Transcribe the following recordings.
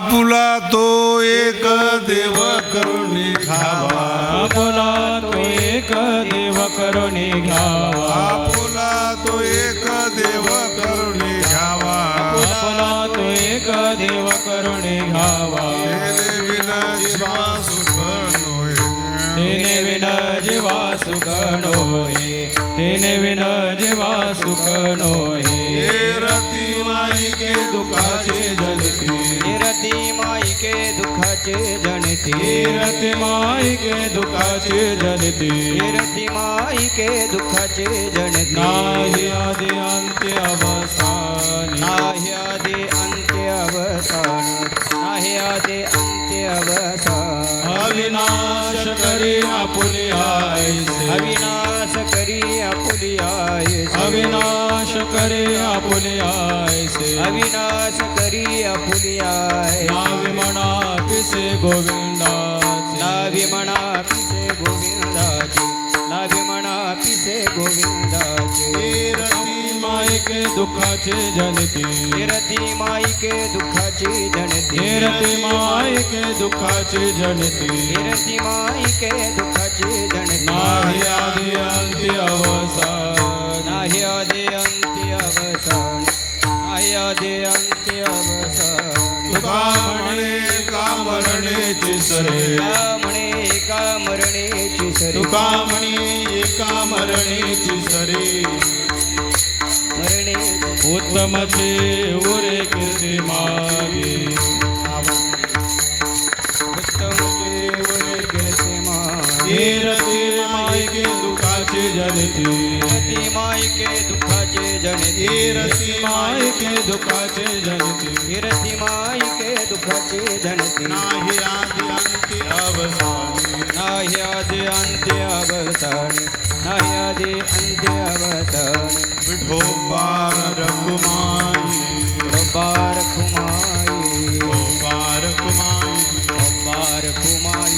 आपुला तो एक देव करुणी घ्यावा, आपुला तो एक देव करुणी घ्यावा, आपुला तो एक देव करुणी घ्यावा, आपुला तो एक देव करुणी घ्यावा. तेने विना जीवा सुख नोहे, तेने विना जीवा सुख नोहे, तेने विना जीवा सुख नोहे. हे रती माई के दुखाचे जनती, रती माई के दुखाचे जनती, रती माई के दुखाचे जनती, रती माई के दुखाचे जनती. नाही आदि अंत्य अवसान, नाही आदि अंत्य अवसान, नाही आदि अंत्य अवसान. अविनाश करी आपुलिया ऐसे, अविनाश करी आपुलिया ऐसे, अविनाश करी आपुलिया ऐसे, अविनाश करी आपुलिया ऐसे. नावी म्हणा पिसे गोविंदाचे, नावी म्हणा पिसे गोविंदाचे, नावी म्हणा पिसे गोविंदाचे. रती माई के दुखाचे जनती, रती माई के दुखाचे जनती, रती माई के दुखाचे जनती, रती माई के दुखाचे जनती. नाही आदि अंत्य अवसान, नाही आदि अंत्य अवसान, नाही आदि अंत्य अवसान. तुका म्हणे का मरणेची सरे, तुका म्हणे एका मरणेची सरी, तुका म्हणे एका मरणेची सरे, मरणे उत्तमचे उरे कीर्ती मागे, उत्तमचे उरे कीर्ती मागे. रती माई के दुखाचे जनती, रती माई के दुखाचे जनती, रती माई के दुखाचे जनती, रती माई के दुखाचे जनती. नाही आदि अंत्य अवसानी, नाही आदि अंत्य अवसानी, नाही आदि अंत्य अवसानी. विठोबार रघुमाई, बार खुमाई, विठोबार कुमाई, बार खुमाई.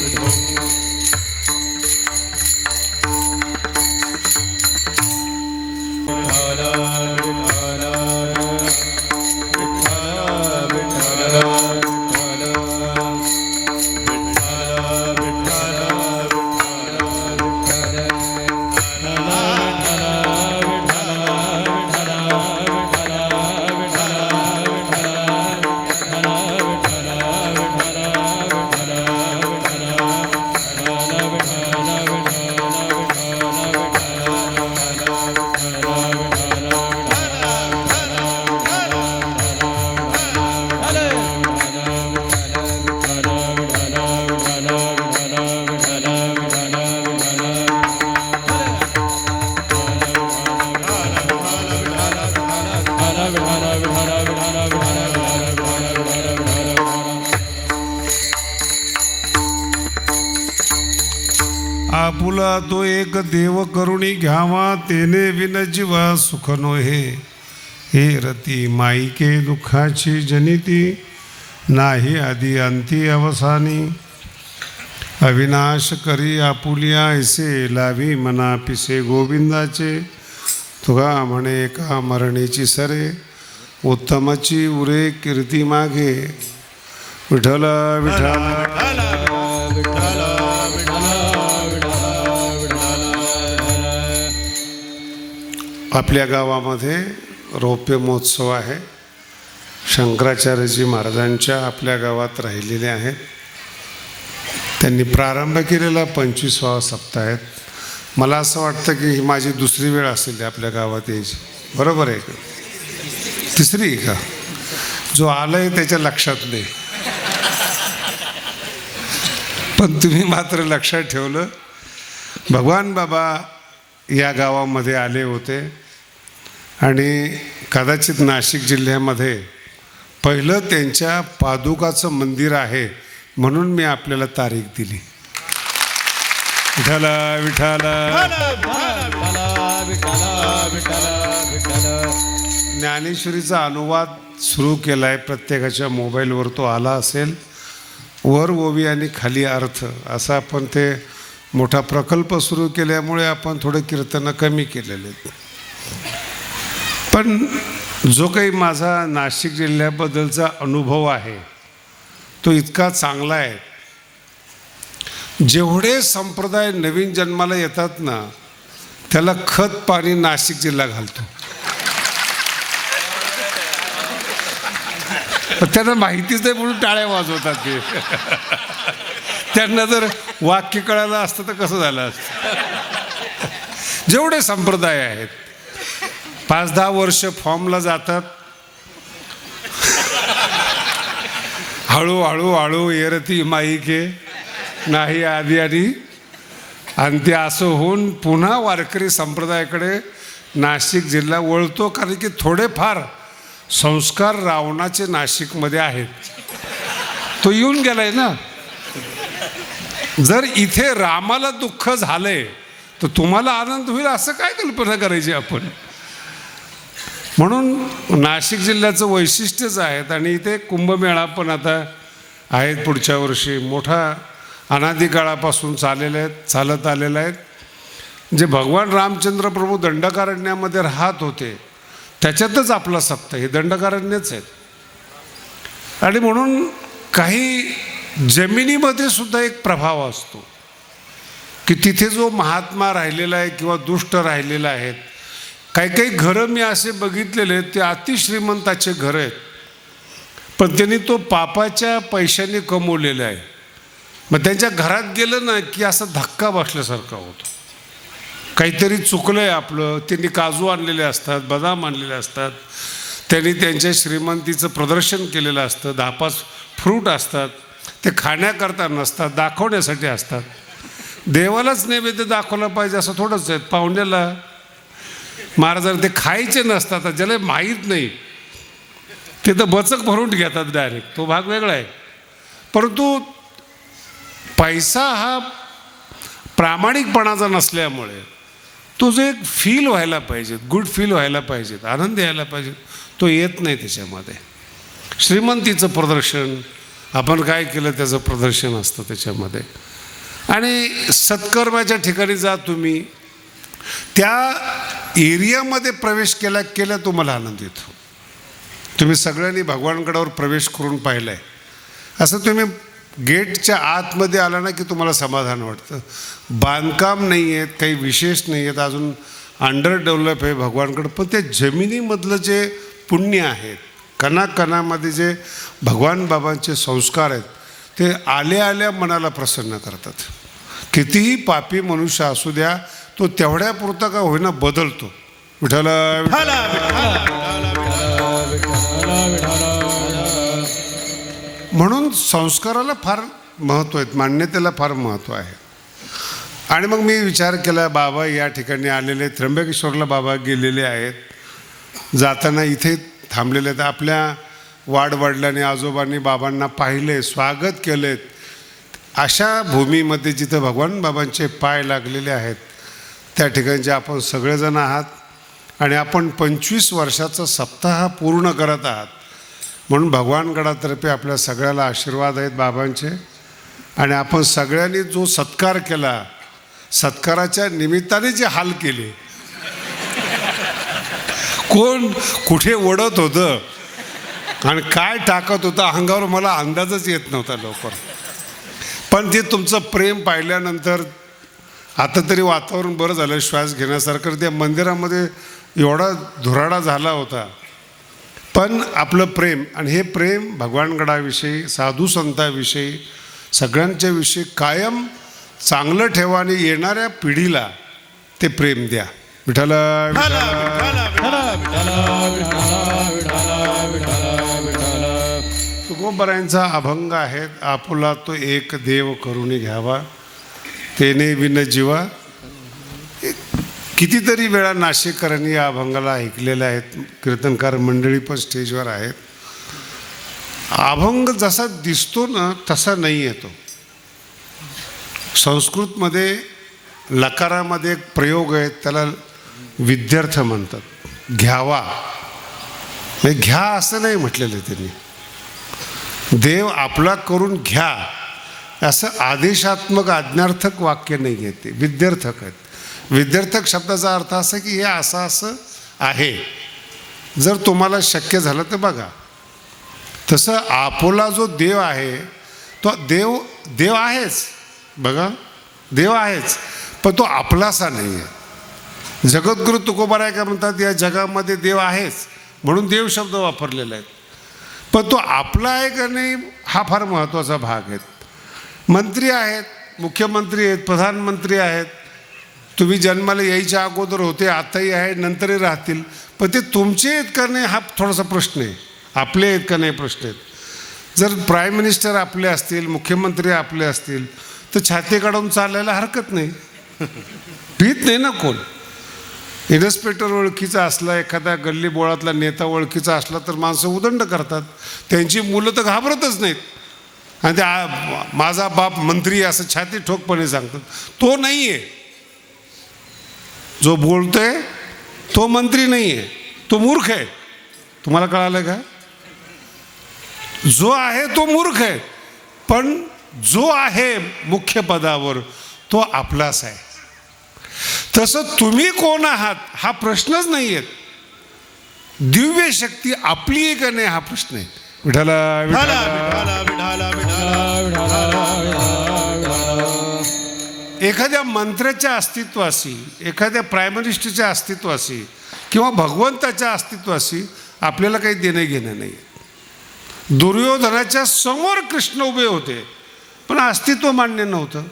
आपुला तो एक देव करुणी घ्यावा, तेने विन जीवा सुख नोहे. हे रती माई के दुःखाची जनिती, नाही आदि अंती अवसानी. अविनाश करी आपुलिया ऐसे, लावी मना पिसे गोविंदाचे. तुगा म्हणे का मरणेची सरे, उत्तमची उरे कीर्ती मागे. विठ्ठल विठ्ठल आपल्या गावामध्ये रौप्य महोत्सव आहे. शंकराचार्यजी महाराजांच्या आपल्या गावात राहिलेले आहेत. त्यांनी प्रारंभ केलेला 25वा सप्ताह आहेत. मला असं वाटतं की ही माझी दुसरी वेळ असेल आपल्या गावात यायची. बरोबर आहे का? तिसरी का? जो आलंय त्याच्या लक्षात नाही, पण तुम्ही मात्र लक्षात ठेवलं. भगवान बाबा या गावामध्ये आले होते आणि कदाचित नाशिक जिल्ह्यामध्ये पहिलं त्यांच्या पादुकाचं मंदिर आहे म्हणून मी आपल्याला तारीख दिली. विठ्ठल विठ्ठल ज्ञानेश्वरीचा अनुवाद सुरू केला आहे. प्रत्येकाच्या मोबाईलवर तो आला असेल. वर ओवी आणि खाली अर्थ असा आपण ते मोठा प्रकल्प सुरू केल्यामुळे आपण थोडे कीर्तनं कमी केलेले आहेत. पण जो काही माझा नाशिक जिल्ह्याबद्दलचा अनुभव आहे तो इतका चांगला आहे. जेवढे संप्रदाय नवीन जन्माला येतात ना, त्याला खत पाणी नाशिक जिल्हा घालतो. त्यांना माहितीच नाही म्हणून टाळ्या वाजवतात ते. त्यांना जर वाक्य कळालं असतं तर कसं झालं असतं. जेवढे संप्रदाय आहेत 5-10 वर्ष फॉर्मला जातात, हळूहळू हळू येरती माईके नाही आधी आणि ते असं होऊन पुन्हा वारकरी संप्रदायाकडे नाशिक जिल्हा वळतो. कारण की थोडेफार संस्कार रावणाचे नाशिकमध्ये आहेत. तो येऊन गेलाय ना. जर इथे रामाला दुःख झालंय तर तुम्हाला आनंद होईल असं काय कल्पना करायची आपण. म्हणून नाशिक जिल्ह्याचं वैशिष्ट्यच आहेत. आणि इथे कुंभमेळा पण आता आहेत पुढच्या वर्षी. मोठा अनादी काळापासून चालत आलेला आहेत. जे भगवान रामचंद्र प्रभू दंडकारण्यामध्ये राहत होते त्याच्यातच आपला सप्ताह हे दंडकारण्यच आहेत. आणि म्हणून काही जमिनीमध्ये सुद्धा एक प्रभाव असतो की तिथे जो महात्मा राहिलेला आहे किंवा दुष्ट राहिलेला आहेत. काही काही घरं मी असे बघितलेले आहेत ते अतिश्रीमंताचे घरं आहेत, पण त्यांनी तो पापाच्या पैशाने कमवलेला आहे. मग त्यांच्या घरात गेलं ना की असा धक्का बसल्यासारखा होतो. काहीतरी चुकलं आहे आपलं. त्यांनी काजू आणलेले असतात, बदाम आणलेले असतात, त्यांनी त्यांच्या श्रीमंतीचं प्रदर्शन केलेलं असतं. 10-5 फ्रूट असतात. ते खाण्याकरता नसतात, दाखवण्यासाठी असतात. देवालाच नैवेद्य दाखवला पाहिजे असं थोडंच आहे. पाहुण्याला महाराजांना ते खायचे नसतात. ज्याला माहीत नाही ते तर बचक भरून घेतात डायरेक्ट. तो भाग वेगळा आहे. परंतु पैसा हा प्रामाणिकपणाचा नसल्यामुळे तो जो एक फील व्हायला पाहिजे, गुड फील व्हायला पाहिजेत, आनंद यायला पाहिजे, तो येत नाही त्याच्यामध्ये. श्रीमंतीचं प्रदर्शन, आपण काय केलं त्याचं प्रदर्शन असतं त्याच्यामध्ये. आणि सत्कर्माच्या ठिकाणी जा तुम्ही, त्या एरियामध्ये प्रवेश केला तुम्हाला आनंद येतो. तुम्ही सगळ्यांनी भगवानगडावर प्रवेश करून पाहिलं आहे. असं तुम्ही गेटच्या आतमध्ये आला ना की तुम्हाला समाधान वाटतं. बांधकाम नाही आहेत, काही विशेष नाही आहेत, अजून अंडर डेव्हलप आहे भगवानगड. पण त्या जमिनीमधलं जे पुण्य आहेत, कणाकणामध्ये जे भगवान बाबांचे संस्कार आहेत, ते आल्या मनाला प्रसन्न करतात. कितीही पापी मनुष्य असू द्या, तो तेवढ्यापुरता का होईना बदलतो. विठ्ठल म्हणून संस्काराला फार महत्त्व आहे, मान्यतेला फार महत्त्व आहे. आणि मग मी विचार केला, बाबा या ठिकाणी आलेले, त्र्यंबकेश्वरला बाबा गेलेले आहेत, जाताना इथे थांबलेले आहेत. आपल्या वाडवडिलांनी आजोबांनी बाबांना पाहिले, स्वागत केलेत. अशा भूमीमध्ये जिथं भगवान बाबांचे पाय लागलेले आहेत त्या ठिकाणचे आपण सगळेजण आहात. आणि आपण 25 वर्षाचा सप्ताह पूर्ण करत आहात. म्हणून भगवानगडातर्फे आपल्या सगळ्याला आशीर्वाद आहेत बाबांचे. आणि आपण सगळ्यांनी जो सत्कार केला, सत्काराच्या निमित्ताने जे हाल केले, कोण कुठे ओढत होतं आणि काय टाकत होतं अंगावर मला अंदाजच येत नव्हता लवकर. पण ते तुमचं प्रेम पाहिल्यानंतर आता तरी वातावरण बरं झालं, श्वास घेण्यासारखं. त्या मंदिरामध्ये एवढा धुराडा झाला होता, पण आपलं प्रेम, आणि हे प्रेम भगवानगडाविषयी, साधू संतांविषयी, सगळ्यांच्या विषयी कायम चांगलं ठेवा आणि येणाऱ्या पिढीला ते प्रेम द्या. विठ्ठल तुकोबरायांचा अभंग आहे, आपुला तो एक देव करुणी घ्यावा, तेने विन जीवा. कितीतरी वेळा नाशिककरांनी या अभंगाला ऐकलेलं आहेत. कीर्तनकार मंडळी पण स्टेजवर आहेत. अभंग जसा दिसतो ना तसा नाही येतो. संस्कृतमध्ये लकारामध्ये एक प्रयोग आहे, त्याला विद्यार्थ म्हणतात. घ्यावा, घ्या असं नाही म्हटलेलं त्यांनी. देव आपला करून घ्या असं आदेशात्मक आज्ञार्थक वाक्य नाही आहे, ते विद्यार्थक आहेत. विद्यार्थक शब्दाचा अर्थ असा की हे असं आहे, जर तुम्हाला शक्य झालं तर बघा. तसं आपोला जो देव आहे तो देव आहेच, बघा देव आहेच, पण तो आपलासा नाही आहे. जगद्गुरु तुकोबाराय काय म्हणतात, या जगामध्ये देव आहेच म्हणून देव शब्द वापरलेला आहे, पण तो आपला आहे का नाही हा फार महत्त्वाचा भाग आहे. मंत्री आहेत, मुख्यमंत्री आहेत, प्रधानमंत्री आहेत, तुम्ही जन्माला यायच्या अगोदर होते, आताही आहे, नंतरही राहतील, पण ते तुमचे आहेत का नाही हा थोडासा प्रश्न आहे. आपले आहेत का नाही प्रश्न आहेत. जर प्राईम मिनिस्टर आपले असतील, मुख्यमंत्री आपले असतील, तर छाती काढून चालायला हरकत नाही, भीत नाही ना कोण. इन्स्पेक्टर ओळखीचा असला, एखादा गल्ली बोळातला नेता ओळखीचा असला तर माणसं उदंड करतात, त्यांची मुलं तर घाबरतच नाहीत. आणि ते माझा बाप मंत्री असं छाती ठोकपणे सांगतात. तो नाही आहे, जो बोलतोय तो मंत्री नाही आहे, तो मूर्ख आहे. तुम्हाला कळालं का? जो आहे तो मूर्ख आहे, पण जो आहे मुख्य पदावर तो आपलाच आहे. तसं तुम्ही कोण आहात हा प्रश्नच नाही आहे. दिव्य शक्ती आपली आहे का नाही हा प्रश्न आहे. विठाला एखाद्या मंत्र्याच्या अस्तित्वाशी, एखाद्या प्राईम मिनिस्टरच्या अस्तित्वाशी किंवा भगवंताच्या अस्तित्वाशी आपल्याला काही देणं घेणं नाही. दुर्योधनाच्या समोर कृष्ण उभे होते पण अस्तित्व मान्य नव्हतं.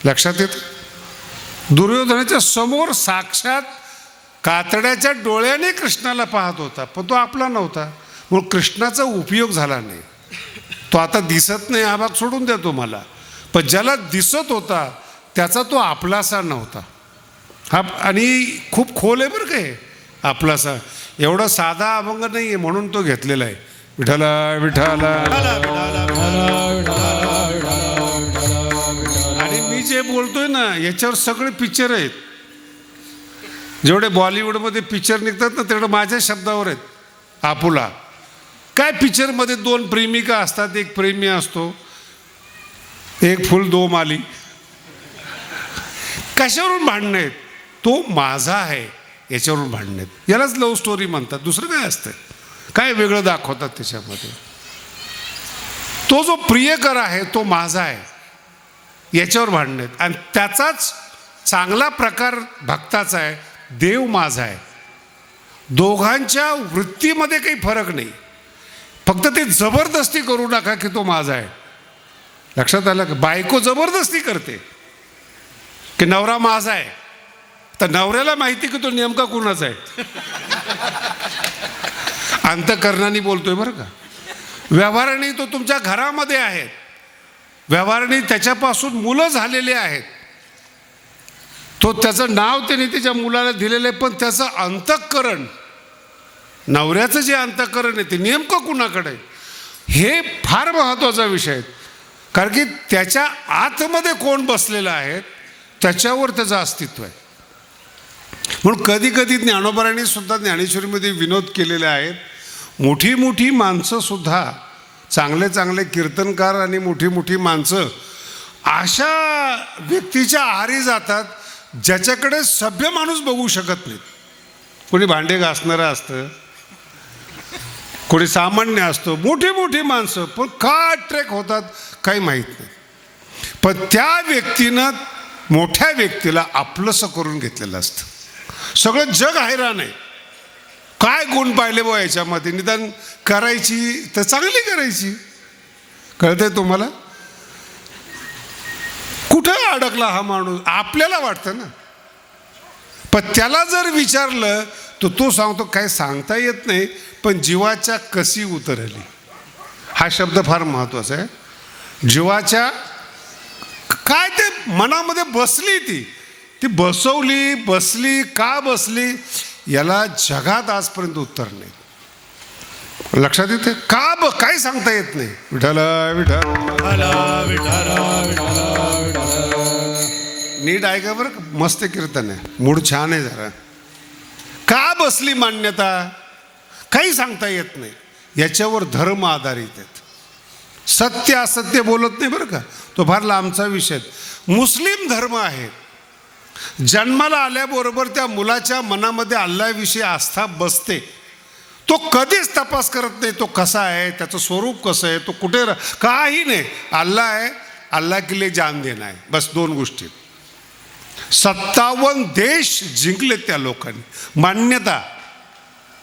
लक्षात येतं? दुर्योधनाच्या समोर साक्षात कातड्याच्या डोळ्याने कृष्णाला पाहत होता, पण तो आपला नव्हता, म्हणून कृष्णाचा उपयोग झाला नाही. तो आता दिसत नाही हा भाग सोडून द्या तुम्हाला, पण ज्याला दिसत होता त्याचा तो आपलासा नव्हता. हा आणि खूप खोल आहे बरं काय आपलासा, एवढा साधा अभंग नाही आहे म्हणून तो घेतलेला आहे. विठाला विठाला. आणि मी जे बोलतोय ना याच्यावर सगळे पिक्चर आहेत. जेवढे बॉलिवूडमध्ये पिक्चर निघतात ना तेवढं माझ्या शब्दावर आहेत. आपुला काय पिक्चरमध्ये 2 प्रेमिका असतात, एक प्रेमी असतो, एक फुल 2 माली. कशावरून भांडणं आहेत? तो माझा आहे याच्यावरून भांडणं आहेत. यालाच लव्ह स्टोरी म्हणतात, दुसरं काय असतं? काय वेगळं दाखवतात त्याच्यामध्ये? तो जो प्रियकर आहे तो माझा आहे याच्यावर भांडणं आहेत. आणि त्याचाच चांगला प्रकार भक्ताचा आहे, देव माझा आहे. दोघांच्या वृत्तीमध्ये काही फरक नाही, फक्त ते जबरदस्ती करू नका की तो माझा आहे. लक्षात आलं का? बायको जबरदस्ती करते की नवरा माझा आहे, तर नवऱ्याला माहिती की तो नेमका कुणाचा आहे. अंतःकरणाने बोलतोय बरं का, व्यवहाराने तो तुमच्या घरामध्ये आहे, व्यवहाराने त्याच्यापासून मुलं झालेले आहेत, तो त्याचं नाव त्याने त्याच्या मुलाला दिलेलं आहे, पण त्याचं अंतःकरण, नवऱ्याचं जे अंतःकरण आहे ते नेमकं कुणाकडे आहे हे फार महत्त्वाचा विषय आहे. कारण की त्याच्या आतमध्ये कोण बसलेलं आहे त्याच्यावर त्याचं अस्तित्व आहे. म्हणून कधी कधी ज्ञानोबारांनी सुद्धा ज्ञानेश्वरीमध्ये विनोद केलेले आहेत. मोठी मोठी माणसं सुद्धा, चांगले चांगले कीर्तनकार आणि मोठी मोठी माणसं अशा व्यक्तीच्या आहारी जातात ज्याच्याकडे सभ्य माणूस बघू शकत नाहीत. कोणी भांडे घासणारं असतं, कोणी सामान्य असतो, मोठी मोठी माणसं, पण का अट्रॅक्ट होतात काही माहीत नाही. पण त्या व्यक्तीनं मोठ्या व्यक्तीला आपलंसं करून घेतलेलं असतं. सगळं जग हैराण आहे, काय गुण पाहिले बा याच्यामध्ये, निदान करायची तर चांगली करायची. कळतंय तुम्हाला? कुठं अडकला हा माणूस आपल्याला वाटतं ना, पण त्याला जर विचारलं तर तो सांगतो काय सांगता येत नाही, पण जीवाच्या कशी उतरली. हा शब्द फार महत्त्वाचा आहे. जीवाच्या काय ते मनामध्ये बसली, ती बसली का बसली याला जगात आजपर्यंत उत्तर नाही. लक्षात येते का? काय सांगता येत नाही. विठाला विठाला नीट ऐका बरं, मस्त कीर्तन आहे, मूड छान आहे जरा. का बसली मान्यता काही सांगता येत नाही. याच्यावर धर्म आधारित आहेत. सत्य असत्य बोलत नाही बरं का, तो फार लांबचा विषय. मुस्लिम धर्म आहे, जन्माला आल्याबरोबर त्या मुलाच्या मनामध्ये अल्लाहविषयी आस्था बसते. तो कधीच तपास करत नाही तो कसा आहे, त्याचं स्वरूप कसं आहे, तो कुठे काही नाही. अल्लाह आहे, अल्लाह के लिए जान देना आहे, बस 2 गोष्टी. 57 देश जिंकले त्या लोकांनी.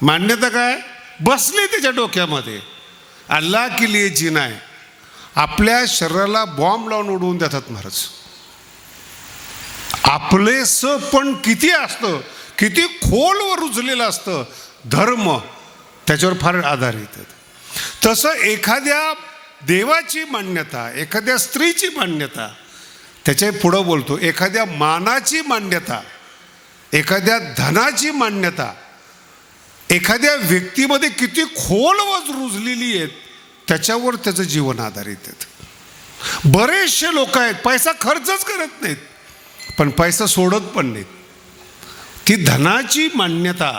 मान्यता काय बसली त्याच्या डोक्यामध्ये, अल्लाह के लिए जीना आहे. आपल्या शरीराला बॉम्ब लावून उडवून देतात महाराज. आपलेसं पण किती असतं, किती खोलवर रुजलेलं असतं धर्म, त्याच्यावर फार आधारित आहे. तसं एखाद्या देवाची मान्यता, एखाद्या स्त्रीची मान्यता, त्याच्या पुढं बोलतो एखाद्या मानाची मान्यता, एखाद्या धनाची मान्यता, एखाद्या व्यक्तीमध्ये किती खोलवर रुजलेली आहेत त्याच्यावर त्याचं जीवन आधारित आहे. बरेचसे लोक आहेत पैसा खर्चच करत नाहीत, पण पैसा सोडत पण नाहीत. ती धनाची मान्यता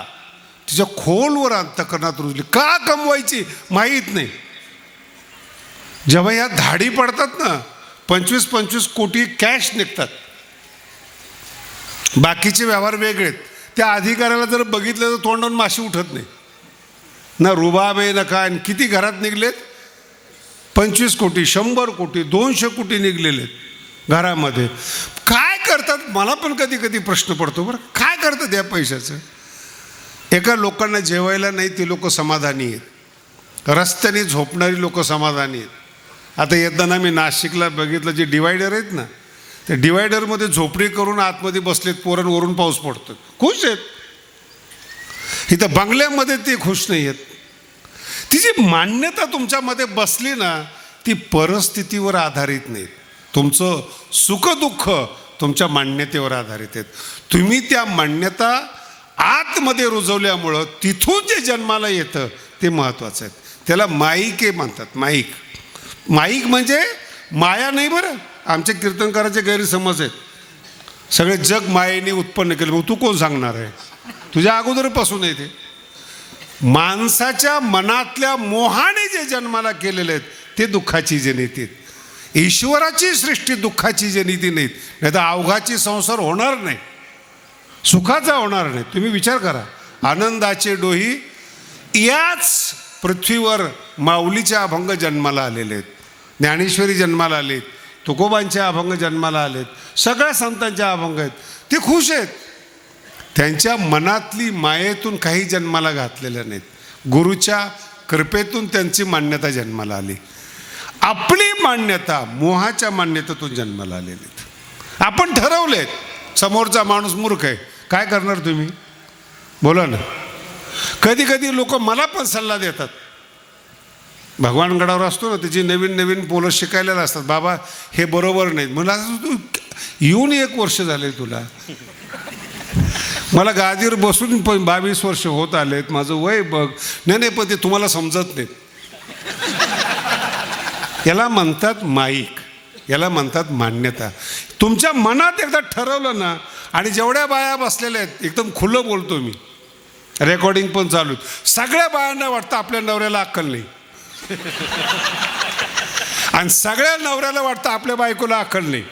तिच्या खोलवर अंतःकरणात रुजली. का कमवायची माहीत नाही. जेव्हा या धाडी पडतात ना, 25-25 कोटी कॅश निघतात. बाकीचे व्यवहार वेगळेत. त्या अधिकाऱ्याला जर बघितलं तर तोंडावरून माशी उठत नाही ना, रुबाब आहे ना काय. किती घरात निघलेत, 25 कोटी, 100 कोटी, 200 कोटी निघलेले घरामध्ये. काय करतात मला पण कधी कधी प्रश्न पडतो बरं, काय करतात या पैशाचं. एका लोकांना जेवायला नाही ते लोक समाधानी आहेत, रस्त्याने झोपणारी लोक समाधानी आहेत. आता येताना मी नाशिकला बघितलं, जे डिवायडर आहेत ना, त्या डिवायडरमध्ये झोपडी करून आतमध्ये बसलेत पोरण, वरून पाऊस पडतो, खुश आहेत. इथं बंगल्यामध्ये ते खुश नाही आहेत. ती जी मान्यता तुमच्यामध्ये बसली ना, ती परिस्थितीवर आधारित नाही. तुमचं सुखदुःख तुमच्या मान्यतेवर आधारित आहेत. तुम्ही त्या मान्यता आतमध्ये रुजवल्यामुळं तिथून जे जन्माला येतं ते महत्त्वाचं आहे. त्याला माईक म्हणतात. माईक म्हणजे माया नाही बरं. आमच्या कीर्तनकाराचे गैरसमज आहेत, सगळे जग मायेने उत्पन्न केलं. मग तू कोण सांगणार आहे, तुझ्या अगोदरपासून आहे ते. माणसाच्या मनातल्या मोहाने जे जन्माला केलेले आहेत ते दुःखाची जनिती आहेत. ईश्वराची सृष्टी दुःखाची जनिती नाहीत, नाही तर अवघाची संसार होणार नाही, सुखाचा होणार नाही. तुम्ही विचार करा, आनंदाचे डोही याच पृथ्वीवर माऊलीच्या अभंग जन्माला आलेले आहेत, ज्ञानेश्वरी जन्माला आलेत, तुकोबांचे अभंग जन्माला आलेत, सगळ्या संतांचे अभंग आहेत. ते खुश आहेत. त्यांच्या मनातली मायेतून काही जन्माला घातलेल्या नाहीत. गुरुच्या कृपेतून त्यांची मान्यता जन्माला आली. आपली मान्यता मोहाच्या मान्यतेतून जन्माला आलेली. आपण ठरवलेत समोरचा माणूस मूर्ख आहे, काय करणार तुम्ही बोला ना. कधी कधी लोक मला पण सल्ला देतात. भगवानगडावर असतो ना, त्याची नवीन नवीन पोलं शिकायला असतात, बाबा हे बरोबर नाहीत. मला तू येऊन 1 वर्ष झाले तुला, मला गादीवर बसून 22 वर्ष होत आलेत, माझं वय बघ. नाही पण ते तुम्हाला समजत नाहीत. याला म्हणतात माईक, याला म्हणतात मान्यता. तुमच्या मनात एकदा ठरवलं ना, आणि जेवढ्या बाया बसलेल्या आहेत, एकदम खुलं बोलतो मी, रेकॉर्डिंग पण चालू, सगळ्या बायांना वाटतं आपल्या नवऱ्याला अक्कल नाही, आणि सगळ्या नवऱ्याला वाटतं आपल्या बायकोला अक्कल नाही,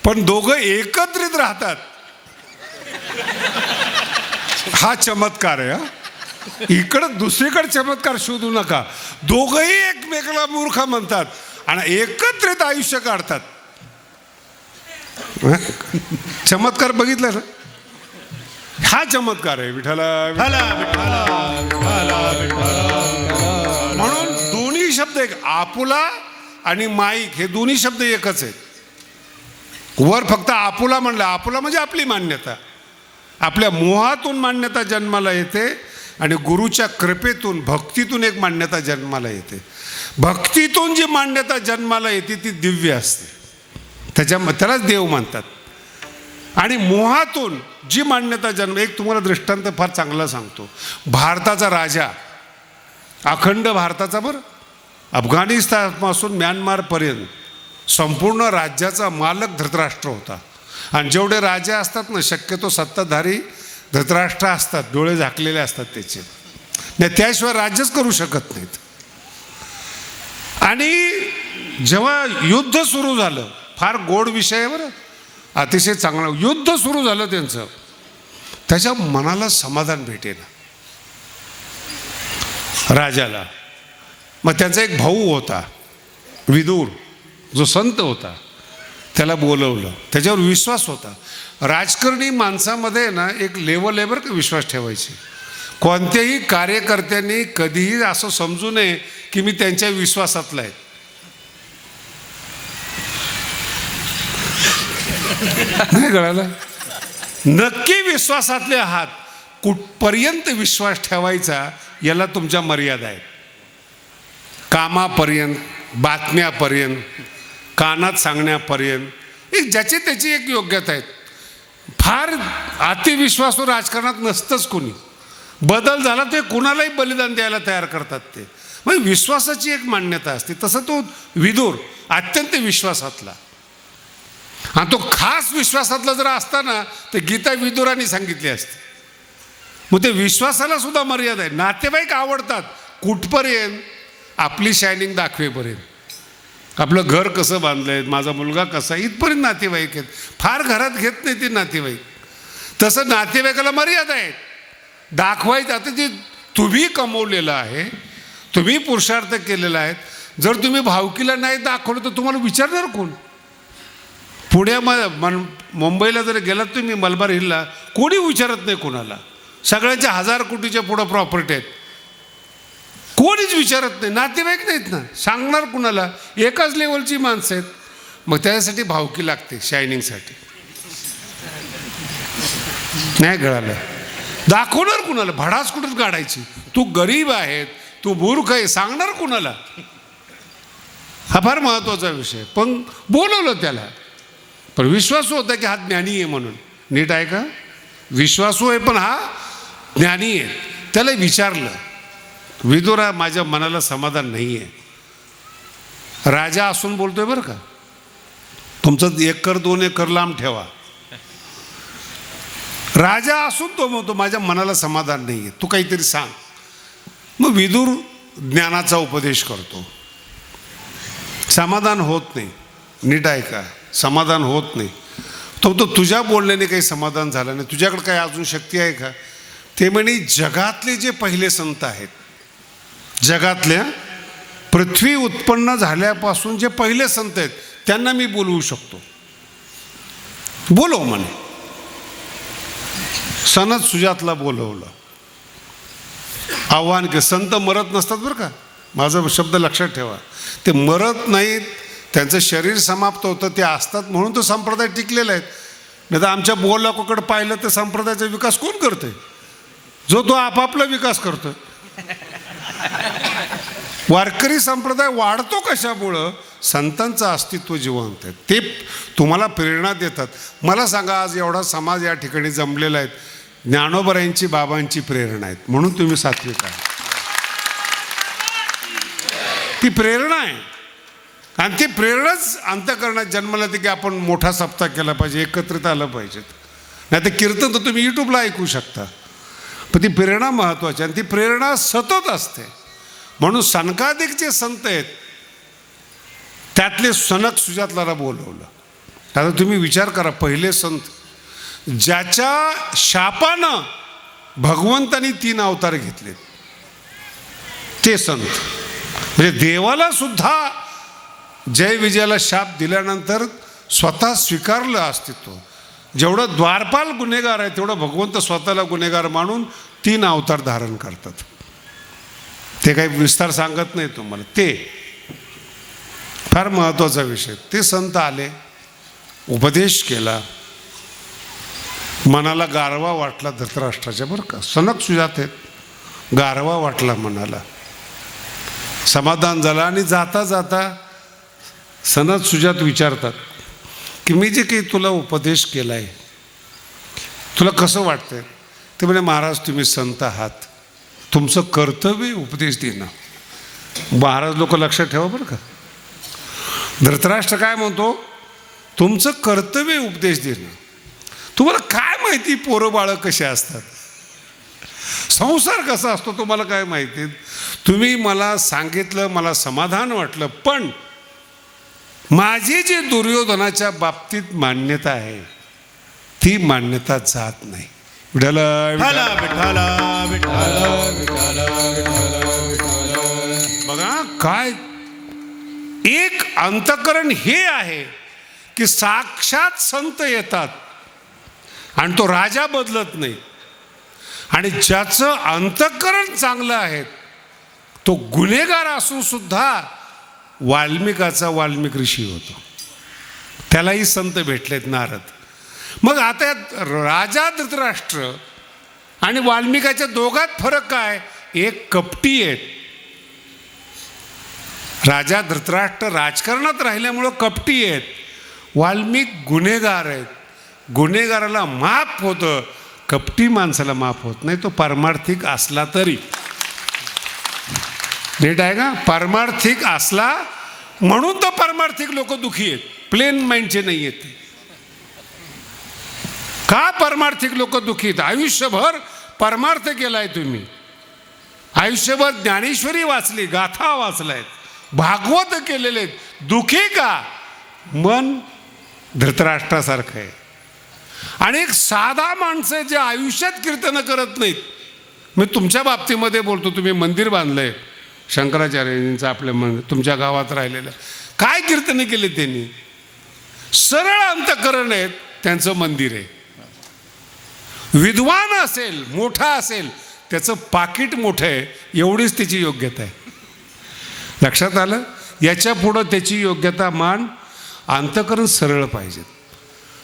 पण दोघं एकत्रित राहतात. हा चमत्कार आहे. हा इकडं दुसरीकडे चमत्कार शोधू नका. दोघंही एकमेकाला मूर्ख म्हणतात आणि एकत्रित आयुष्य काढतात. चमत्कार बघितला ना, हा चमत्कार आहे. विठ्ठला म्हणून दोन्ही शब्द एक, आपुला आणि माईक हे दोन्ही शब्द एकच आहेत. वर फक्त आपुला म्हणलं, आपुला म्हणजे आपली मान्यता, आपल्या मोहातून मान्यता जन्माला येते, आणि गुरुच्या कृपेतून भक्तीतून एक मान्यता जन्माला येते. भक्तीतून जी मान्यता जन्माला येते ती दिव्य असते, त्यालाच देव म्हणतात. आणि मोहातून जी मान्यता जन्म, एक तुम्हाला दृष्टांत फार चांगला सांगतो. भारताचा राजा, अखंड भारताचा बरं, अफगाणिस्तानपासून म्यानमारपर्यंत संपूर्ण राज्याचा मालक धृतराष्ट्र होता. आणि जेवढे राजे असतात ना, शक्यतो सत्ताधारी धृतराष्ट्र असतात, डोळे झाकलेले असतात त्याचे, नाही त्याशिवाय राज्यच करू शकत नाहीत. आणि जेव्हा युद्ध सुरू झालं, फार गोड विषय आहे बरं, अतिशय चांगला, युद्ध सुरू झालं त्यांचं, त्याच्या मनाला समाधान भेटेना. राजाला. मग त्यांचा एक भाऊ होता विदूर, जो संत होता, त्याला बोलवलं. त्याच्यावर विश्वास होता. राजकारणी माणसामध्ये ना एक लेवल आहे बरं का विश्वास ठेवायची. कोणत्याही कार्यकर्त्यांनी कधीही असं समजू नये की मी त्यांच्या विश्वासातला आहे. नाही कळालं? नक्की विश्वासातले आहात. कुठपर्यंत विश्वास ठेवायचा याला तुमच्या मर्यादा आहेत. कामापर्यंत, बातम्यापर्यंत, कानात सांगण्यापर्यंत एक ज्याची त्याची एक योग्यता आहे. फार अतिविश्वासू राजकारणात नसतंच कोणी. बदल झाला ते कुणालाही बलिदान द्यायला तयार करतात. ते म्हणजे विश्वासाची एक मान्यता असते. तसं तो विदूर अत्यंत विश्वासातला, आणि तो खास विश्वासातला जर असताना ते गीता विदुरांनी सांगितली असते. मग ते विश्वासाला सुद्धा मर्यादा आहे. नातेवाईक आवडतात कुठपर्यंत? आपली शायनिंग दाखवेपर्यंत. आपलं घर कसं बांधलंय, माझा मुलगा कसा, इथपर्यंत नातेवाईक आहेत. फार घरात घेत नाही ते नातेवाईक. तसं नातेवाईकाला मर्यादा आहे. दाखवायचं आता जे तुम्ही कमवलेलं आहे, तुम्ही पुरुषार्थ केलेला आहे. जर तुम्ही भावकीला नाही दाखवलं तर तुम्हाला विचारणार कोण? मुंबईला जर गेलात तुम्ही मलबार हिलला, कोणी विचारत नाही कोणाला. सगळ्यांच्या 1000 कोटीच्या पुढं प्रॉपर्टी आहेत. कोणीच विचारत नाही. नातेवाईक नाहीत ना, सांगणार कुणाला? एकाच लेवलची माणसं आहेत. मग त्याच्यासाठी भावकी लागते शायनिंगसाठी. नाही कळालं? दाखवणार कुणाला? भडास कुठं काढायची? तू गरीब आहे, तू मूर्ख आहे, सांगणार कुणाला? हा फार महत्त्वाचा विषय. पण बोलवलं त्याला. पण विश्वासू होता की हा ज्ञानी आहे म्हणून. नीट आहे का? विश्वासू आहे पण हा ज्ञानी आहे. त्याला विचारलं, विदुरा माझ्या मनाला समाधान नाही आहे. राजा असून बोलतोय बरं का. तुमचं 1 एकर 2 एकर लांब ठेवा. राजा असून तो म्हणतो माझ्या मनाला समाधान नाही आहे, तू काहीतरी सांग. मग विदुर ज्ञानाचा उपदेश करतो. समाधान होत नाही. नीट आहे का? समाधान होत नाही. तो तुझ्या बोलण्याने काही समाधान झालं नाही. तुझ्याकडे काही अजून शक्ती आहे का? ते म्हणे जगातले जे पहिले संत आहेत, जगातल्या पृथ्वी उत्पन्न झाल्यापासून जे पहिले संत आहेत त्यांना मी बोलवू शकतो. बोलव म्हणे. सनद सुजातला बोलवलं. आव्हान के संत मरत नसतात बरं का, माझा शब्द लक्षात ठेवा. ते मरत नाहीत, त्यांचं शरीर समाप्त होतं, ते असतात म्हणून तो संप्रदाय टिकलेला आहे. नाही तर आमच्या बोलाकडे पाहिलं तर संप्रदायाचा विकास कोण करतोय? जो तो आपापला विकास करतोय. वारकरी संप्रदाय वाढतो कशामुळं? संतांचं अस्तित्व जिवंत आहे. ते तुम्हाला प्रेरणा देतात. मला सांगा, आज एवढा समाज या ठिकाणी जमलेला आहे, ज्ञानोबरायांची बाबांची प्रेरणा आहेत म्हणून तुम्ही सात्विक आहे. ती प्रेरणा आहे. आणि ती प्रेरणाच अंतःकरणात जन्माला येते की आपण मोठा सप्ताह केला पाहिजे, एकत्रित आलं पाहिजेत. नाही तर कीर्तन तर तुम्ही यूट्यूबला ऐकू शकता. पण ती प्रेरणा महत्त्वाची, आणि ती प्रेरणा सतत असते. म्हणून सनकादिक जे संत आहेत त्यातले सनक सुजातला बोलवलं. आता तुम्ही विचार करा, पहिले संत ज्याच्या शापानं भगवंतानी 3 अवतार घेतले ते संत. म्हणजे देवाला सुद्धा जय विजयाला शाप दिल्यानंतर स्वतः स्वीकारलं अस्तित्व. जेवढं द्वारपाल गुन्हेगार आहे तेवढं भगवंत स्वतःला गुन्हेगार मानून 3 अवतार धारण करतात. ते काही विस्तार सांगत नाही तुम्हाला. ते फार महत्त्वाचा विषय. ते संत आले, उपदेश केला, मनाला गारवा वाटला धृतराष्ट्राच्या. बरं का, सनक सुजात आहेत. गारवा वाटला मनाला, समाधान झालं. आणि जाता जाता सनद सुजात विचारतात की मी जे काही तुला उपदेश केला आहे तुला कसं वाटतंय? ते म्हणे महाराज तुम्ही संत आहात, तुमचं कर्तव्य उपदेश देणं. महाराज लोक लक्षात ठेवा बरं का. धृतराष्ट्र काय म्हणतो? तुमचं कर्तव्य उपदेश देणं. तुम्हाला काय माहिती पोरं बाळं कसे असतात, संसार कसा असतो तुम्हाला काय माहिती? तुम्ही मला सांगितलं, मला समाधान वाटलं. पण माझी जी दुर्योधनाच्या बाबतीत मान्यता आहे ती मान्यता जात नाही. विठ्ठल विठ्ठल विठ्ठल विठ्ठल विठ्ठल विठ्ठल बघा काय एक अंतःकरण हे आहे की साक्षात संत येतात आणि तो राजा बदलत नाही. आणि ज्याचं अंतःकरण चांगलं आहे तो गुन्हेगार असून सुद्धा वाल्मिकाचा वाल्मिक ऋषी होतो. त्यालाही संत भेटलेत नारद. मग आता यात राजा धृतराष्ट्र आणि वाल्मिकाच्या दोघात फरक काय? एक कपटी आहेत. राजा धृतराष्ट्र राजकारणात राहिल्यामुळं कपटी आहेत. वाल्मिक गुन्हेगार आहेत. गुन्हेगाराला माफ होतं, कपटी माणसाला माफ होत नाही, तो पारमार्थिक असला तरी. नीट आहे का? पारमार्थिक असला म्हणून तर पारमार्थिक लोक दुखी आहेत, प्लेन माइंडचे नाही आहेत. का पारमार्थिक लोक दुखी आहेत? आयुष्यभर परमार्थ केलाय तुम्ही, आयुष्यभर ज्ञानेश्वरी वाचली, गाथा वाचलायत, भागवत केलेले आहेत, दुखी का? मन धृतराष्ट्रासारखं आहे. आणि एक साधा माणसं जे आयुष्यात कीर्तन करत नाहीत. मी तुमच्या बाबतीमध्ये बोलतो, तुम्ही मंदिर बांधलंय शंकराचार्यांचं आपल्या मंदिर तुमच्या गावात राहिलेलं, काय कीर्तने केले त्यांनी? सरळ अंतःकरण आहेत, त्यांचं मंदिर आहे. विद्वान असेल, मोठा असेल, त्याचं पाकिट मोठं आहे, एवढीच त्याची योग्यता आहे. लक्षात आलं? याच्या पुढं त्याची योग्यता मान, अंतःकरण सरळ पाहिजे.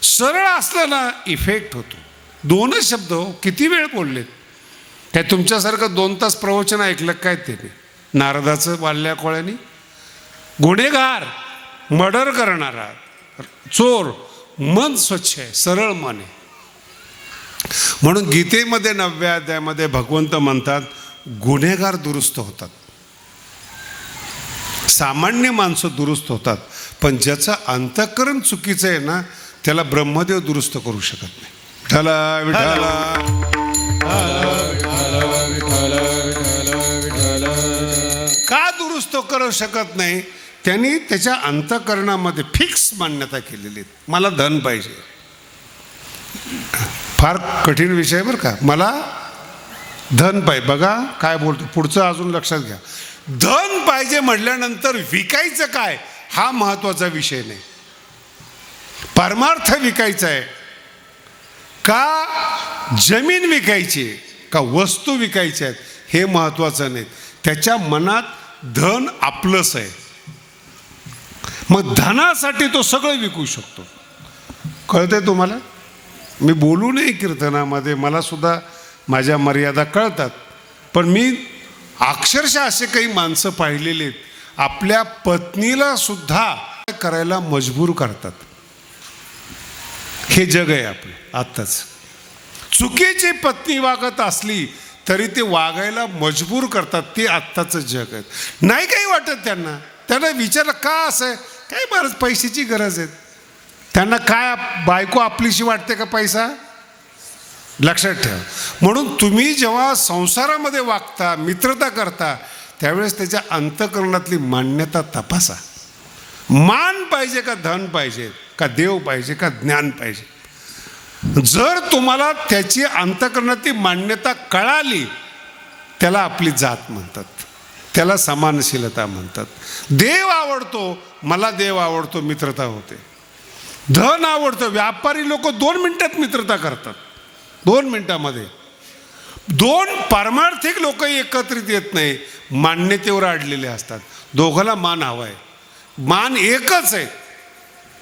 सरळ असलं ना इफेक्ट होतो. दोनच शब्द हो, किती वेळ बोललेत. काय तुमच्यासारखं 2 तास प्रवचन ऐकलं काय त्याने? नारदाचं वाल्या कोळ्यानी. गुन्हेगार, मर्डर करणारा, चोर, मन स्वच्छ आहे, सरळ मन आहे. म्हणून गीतेमध्ये 9व्या अध्यायामध्ये भगवंत म्हणतात गुन्हेगार दुरुस्त होतात, सामान्य माणसं दुरुस्त होतात, पण ज्याचं अंतःकरण चुकीचं आहे ना त्याला ब्रह्मदेव दुरुस्त करू शकत नाही. विठ्ठला विठ्ठला का दुरुस्त करू शकत नाही? त्यांनी त्याच्या अंतःकरणामध्ये फिक्स मान्यता केलेली आहे, मला धन पाहिजे. फार कठीण विषय बरं का, मला धन पाहिजे. बघा काय बोलतो पुढचं, अजून लक्षात घ्या. धन पाहिजे म्हटल्यानंतर विकायचं काय हा महत्वाचा विषय नाही. परमार्थ विकायचा आहे का जमीन विकायची का वस्तू विकायच्या आहेत हे महत्वाचं नाही. त्याच्या मनात धन आपलंच आहे, मग धनासाठी तो सगळं विकू शकतो. कळतंय तुम्हाला? मी बोलू नये कीर्तनामध्ये, मला सुद्धा माझ्या मर्यादा कळतात, पण मी अक्षरशः असे काही माणसं पाहिलेले आहेत आपल्या पत्नीला सुद्धा करायला मजबूर करतात. हे जग आहे आपलं आत्ताच. चुकीची पत्नी वागत असली तरी ते वागायला मजबूर करतात, ते आत्ताचं जग आहे. नाही काही वाटत त्यांना. त्यांना विचारलं का असं आहे? काय बरंच पैशाची गरज आहे त्यांना. काय बायको आपलीशी वाटते का पैसा? लक्षात ठेवा. म्हणून तुम्ही जेव्हा संसारामध्ये वागता, मित्रता करता, त्यावेळेस त्याच्या अंतःकरणातली मान्यता तपासा. मान पाहिजे का धन पाहिजे का देव पाहिजे का ज्ञान पाहिजे? जर तुम्हाला त्याची अंतःकरणातली मान्यता कळाली, त्याला आपली जात म्हणतात, त्याला समानशीलता म्हणतात. देव आवडतो, मला देव आवडतो, मित्रता होते. धन आवडतं, व्यापारी लोक 2 मिनिटात मित्रता करतात, 2 मिनिटामध्ये. 2 पारमार्थिक लोक एकत्रित येत नाही, मान्यतेवर अडलेले असतात. दोघाला मान हवा आहे, मान एकच आहे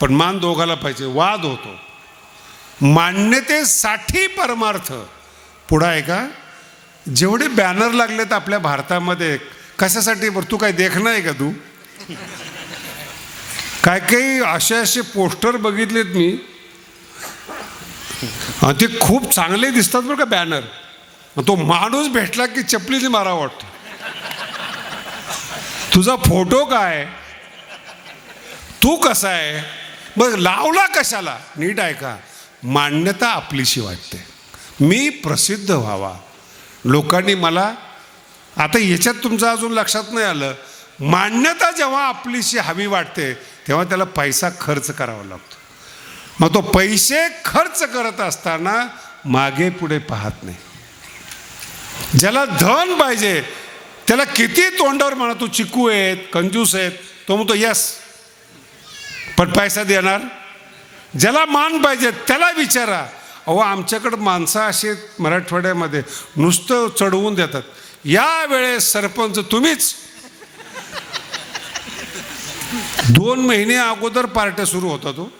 पण मान दोघाला पाहिजे, वाद होतो. मान्यतेसाठी परमार्थ पुढं आहे का? जेवढे बॅनर लागलेत आपल्या भारतामध्ये कशासाठी? बरं तू काय देखणं आहे का तू? काय काही असे पोस्टर बघितलेत मी, ते खूप चांगले दिसतात बरं का बॅनर. तो माणूस भेटला की चपलीने मारा वाटतो. तुझा फोटो काय, तू कसा आहे, बघ लावला कशाला? नीट आहे का? मान्यता आपलीशी वाटते, मी प्रसिद्ध व्हावा, लोकांनी मला. आता याच्यात तुमचं अजून लक्षात नाही आलं, मान्यता जेव्हा आपलीशी हवी वाटते तेव्हा त्याला पैसा खर्च करावा लागतो. मग तो पैसे खर्च करत असताना मागे पुढे पाहत नाही. ज्याला धन पाहिजे त्याला किती तोंडावर म्हणा तू चिकू आहेत, कंजूस आहेत, तो म्हणतो यस, पण पैसा देणार? ज्याला मान पाहिजे त्याला विचारा. अहो आमच्याकडं माणसं अशी मराठवाड्यामध्ये नुसतं चढवून देतात. या वेळेस सरपंच तुम्हीच. 2 महिने अगोदर पार्ट्या सुरू होता तो.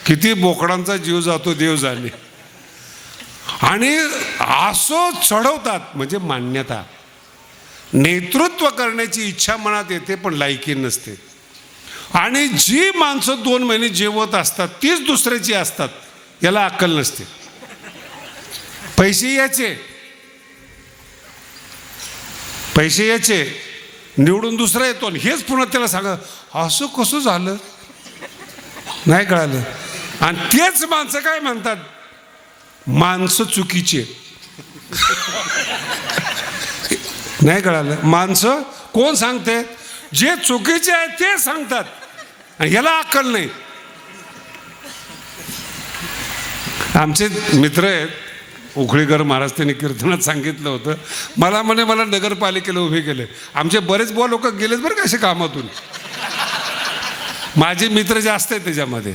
किती बोकडांचा जीव जातो देव जाणे. आणि असं चढवतात म्हणजे मान्यता. नेतृत्व करण्याची इच्छा मनात येते पण लायकी नसते. आणि जी माणसं 2 महिने जेवत असतात तीच दुसऱ्याची असतात. याला अक्कल नसते. पैसे याचे निवडून दुसरा येतो आणि हेच पुन्हा त्याला सांगा असं कसं झालं नाही कळालं. आणि तेच माणसं काय म्हणतात, माणसं चुकीचे. नाही कळालं. माणसं कोण सांगते, जे चुकीचे आहे ते सांगतात आणि याला अक्कल नाही. आमचे मित्र आहेत उखळीकर महाराज, त्यांनी कीर्तनात सांगितलं होतं. मला नगरपालिकेला उभे केले. आमचे बरेच बुवा लोक गेलेत बरं का असे कामातून. माझे मित्र जास्त आहेत त्याच्यामध्ये.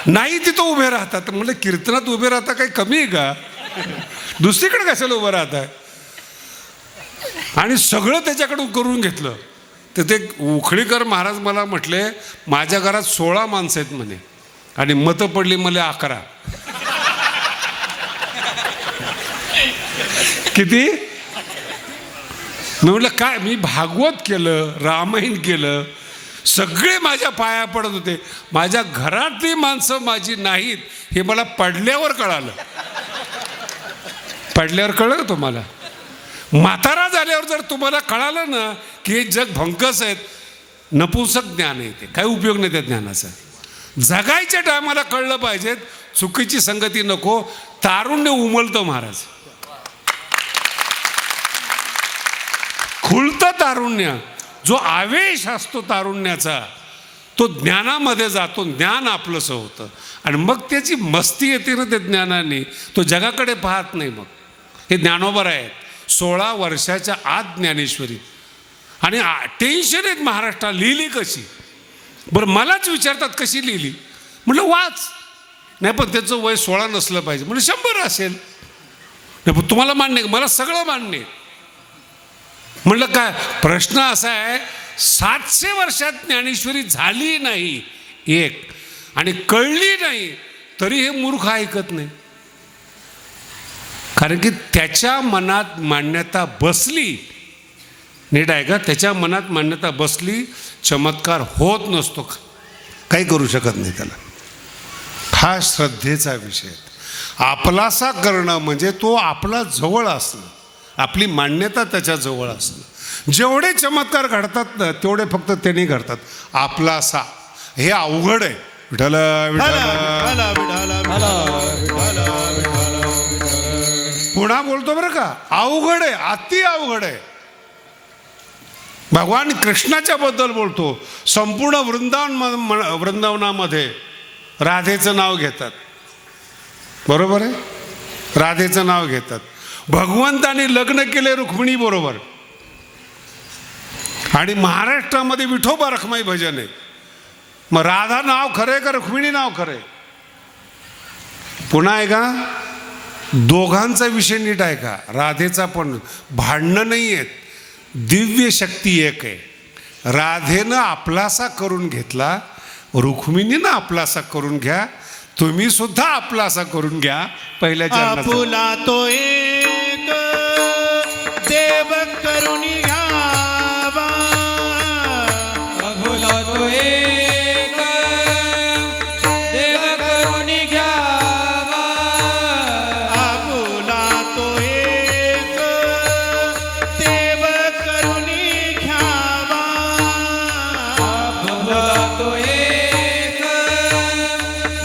नाही तिथं उभे राहतात. म्हणलं कीर्तनात उभे राहता काही कमी आहे का? दुसरीकडे कशाला उभं राहत आहे? आणि सगळं त्याच्याकडून करून घेतलं. तर ते उखळीकर महाराज मला म्हटले माझ्या घरात 16 माणसं आहेत म्हणे आणि मतं पडली मला 11. किती? मी म्हटलं काय, मी भागवत केलं, रामायण केलं, सगळे माझ्या पाया पडत होते. माझ्या घरातली माणसं माझी नाहीत हे मला पडल्यावर कळालं. पडल्यावर कळलं का तुम्हाला? म्हातारा झाल्यावर जर तुम्हाला कळालं ना की हे जग भंकस आहेत, नपुंसक ज्ञान आहे ते, काही उपयोग नाही त्या ज्ञानाचा. जगायच्या टायमाला कळलं पाहिजेत, चुकीची संगती नको. तारुण्य उमलतं महाराज, खुलतं तारुण्य. जो आवेश असतो तारुण्याचा तो ज्ञानामध्ये जातो, ज्ञान आपलंसं होतं आणि मग त्याची मस्ती येते ना त्या ज्ञानाने. तो जगाकडे पाहत नाही. मग हे ज्ञानोबा आहेत 16 वर्षाच्या आत ज्ञानेश्वरी. आणि टेन्शन आहेत महाराष्ट्रात, लिहिली कशी? बरं मलाच विचारतात कशी लिहिली? म्हटलं वाच. नाही पण त्याचं वय 16 नसलं पाहिजे. म्हणजे 100 असेल. नाही पण तुम्हाला मान्य आहे? मला सगळं मान्य आहे. म्हटलं काय प्रश्न असा आहे, 700 वर्षात ज्ञानेश्वरी झाली नाही एक आणि कळली नाही तरी हे मूर्ख ऐकत नाही. कारण की त्याच्या मनात मान्यता बसली. नीट आहे का? त्याच्या मनात मान्यता बसली, चमत्कार होत नसतो, काही करू शकत नाही त्याला. हा श्रद्धेचा विषय. आपलासा करणं म्हणजे तो आपला जवळ असणं, आपली मान्यता त्याच्या जवळ असणं. जेवढे चमत्कार घडतात ना तेवढे फक्त त्यांनी घडतात. आपलासा हे अवघड आहे. विठ्ठल पुन्हा बोलतो बरं का, अवघड आहे, अति अवघड आहे. भगवान कृष्णाच्या बद्दल बोलतो. संपूर्ण वृंदावनामध्ये राधेचं नाव घेतात. बरोबर आहे? राधेचं नाव घेतात. भगवंताने लग्न केले रुक्मिणी बरोबर. आणि महाराष्ट्रामध्ये विठोबा रखमाई भजन आहे. मग राधा नाव खरंय का रुक्मिणी नाव खरंय? पुन्हा आहे का? दोघांचा विषय नीट आहे का? राधेचा पण भांडणं नाही आहेत, दिव्य शक्ती एक आहे. राधेनं आपलासा करून घेतला, रुक्मिणीनं आपलासा करून घ्या. तुम्ही सुद्धा आपलासा करून घ्या. पहिल्या आपुला तो एक देव करुणी घ्यावा. आपुला तो एक देव करुणी घ्यावा. आपुला तो एक देव करुणी घ्यावा. आपुला तो एक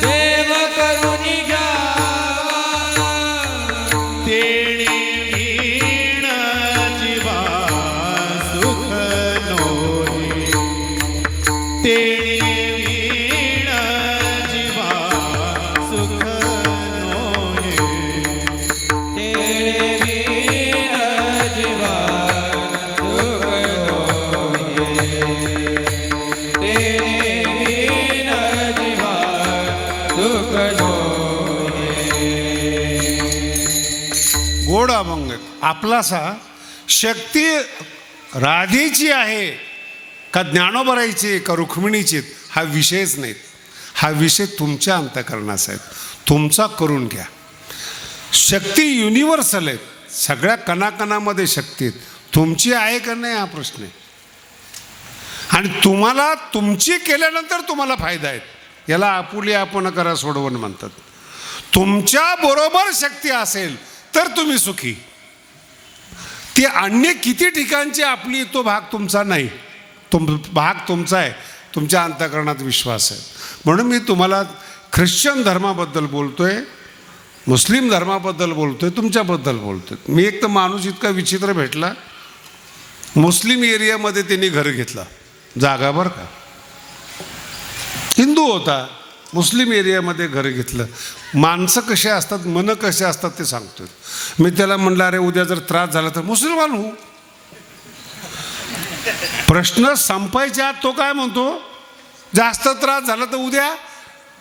देव करुणी घ्यावा. तेणे वीण जीवा सुख नोहे. तेणे वीण जीवा सुख नोहे. तेरे वीण जीवा आपलासा शक्ती राधेची आहे का ज्ञानोबराईची का रुक्मिणीची हा विषयच नाही. हा विषय तुमच्या अंतःकरणाचा आहे, तुमचा करून घ्या. शक्ती युनिव्हर्सल आहेत, सगळ्या कणाकणामध्ये शक्ती आहेत. तुमची आहे का नाही हा प्रश्न आहे. आणि तुम्हाला तुमची केल्यानंतर तुम्हाला फायदा आहे. याला आपुली आपण करा सोडवण म्हणतात. तुमच्या बरोबर शक्ती असेल तर तुम्ही सुखी. ती अन्य किती ठिकाणची आपली तो भाग तुमचा नाही, भाग तुमचा आहे. तुमच्या अंतःकरणात विश्वास आहे. म्हणून मी तुम्हाला ख्रिश्चन धर्माबद्दल बोलतोय, मुस्लिम धर्माबद्दल बोलतोय, तुमच्याबद्दल बोलतोय. मी एक तर माणूस इतका विचित्र भेटला, मुस्लिम एरियामध्ये त्यांनी घर घेतला जागा बरं का, हिंदू होता, मुस्लिम एरियामध्ये घर घेतलं. माणसं कसे असतात, मनं कसे असतात ते सांगतोय. मी त्याला म्हणलं अरे उद्या जर त्रास झाला तर मुसलमान हो. प्रश्न संपायच्या आत तो काय म्हणतो, जास्त त्रास झाला तर उद्या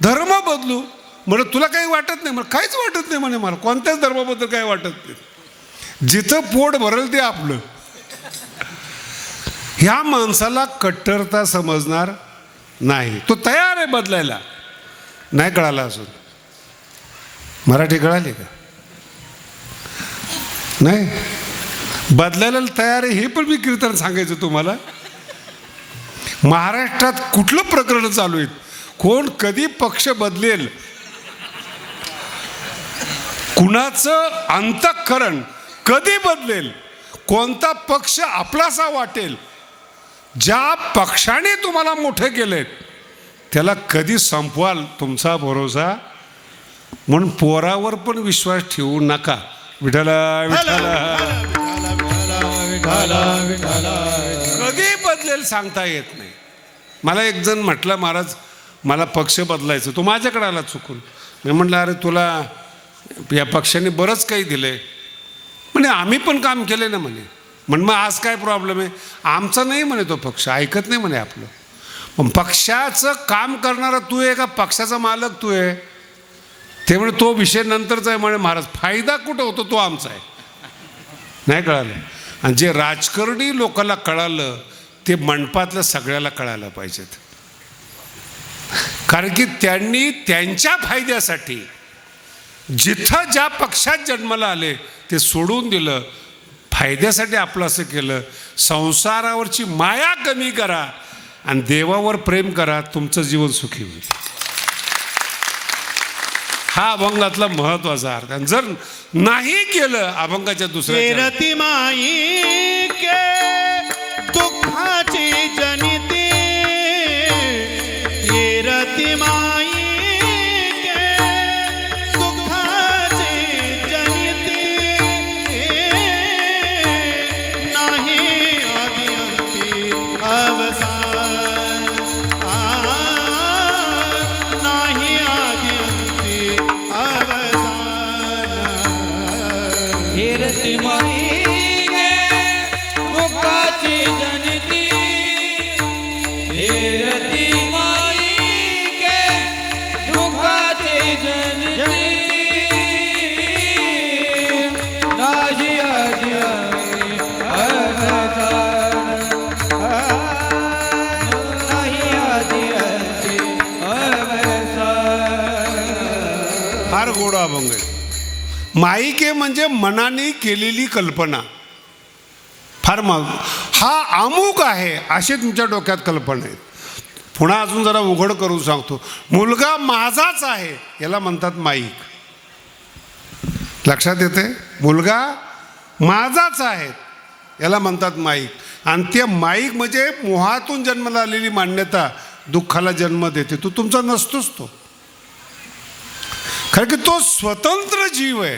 धर्म बदलू. म्हणजे तुला काही वाटत नाही. मला काहीच वाटत नाही म्हणे, मला कोणत्याच धर्माबद्दल काही वाटत नाही. जिथं पोट भरेल ते आपलं. ह्या माणसाला कट्टरता समजणार नाही. तो तयार आहे बदलायला. नाही कळाला अजून? मराठी कळाली का? नाही बदलायला तयार आहे. हे पण मी कीर्तन सांगायचं तुम्हाला. महाराष्ट्रात कुठलं प्रकरण चालू आहे, कोण कधी पक्ष बदलेल, कुणाचं अंतःकरण कधी बदलेल, कोणता पक्ष आपलासा वाटेल, ज्या पक्षाने तुम्हाला मोठे केलेत त्याला कधी संपवाल तुमचा भरोसा. म्हणून पोरावर पण विश्वास ठेवू नका. विठ्ठला विठ्ठला कधी बदलेल सांगता येत नाही. मला एक जण म्हटलं महाराज मला पक्ष बदलायचं, तो माझ्याकडे आला चुकून. मी म्हटलं अरे तुला या पक्षाने बरंच काही दिलंय म्हणे, आम्ही पण काम केले ना म्हणे. मग आज काय प्रॉब्लेम आहे? आमचा नाही म्हणे तो पक्ष, ऐकत नाही म्हणे आपलं. पण पक्षाचं काम करणारा तू आहे का पक्षाचा मालक तू आहे? ते म्हणे तो विषय नंतरचा आहे म्हणे महाराज. फायदा कुठं होतो तो आमचा आहे. नाही कळालं? आणि जे राजकारणी लोकांना कळालं ते मंडपातल्या सगळ्याला कळायला पाहिजेत. कारण की त्यांनी त्यांच्या फायद्यासाठी जिथं ज्या पक्षात जन्माला आले ते सोडून दिलं, फायद्यासाठी आपलं असं केलं. संसारावरची माया कमी करा आणि देवावर प्रेम करा, तुमचं जीवन सुखी होईल. हा अभंगातला महत्वाचा अर्थ. आणि जर नाही केलं अभंगाच्या दुसऱ्या रती माई के दुःखाची जनिती, रती माई के दुःखाची जनिती, नाही आदि अंती अवसान, नाही आदि अंती अवसान. हेरती माई दुःखाची जनती, हेरती माई दुःखाची जनती, नाही आदि अवसान, नाही आदि अंती अवसान. फार गोड अभंग आहे. माईके म्हणजे मनाने केलेली कल्पना. फार हा अमुक आहे असे तुमच्या डोक्यात कल्पना आहेत. पुन्हा अजून जरा उघड करून सांगतो. मुलगा माझाच आहे याला म्हणतात माईक. लक्षात येते? मुलगा माझाच आहे याला म्हणतात माईक. आणि ते माईक म्हणजे मोहातून जन्माला आलेली मान्यता दुःखाला जन्म देते. तो तुमचा नसतोच तो. कारण की तो स्वतंत्र जीव आहे,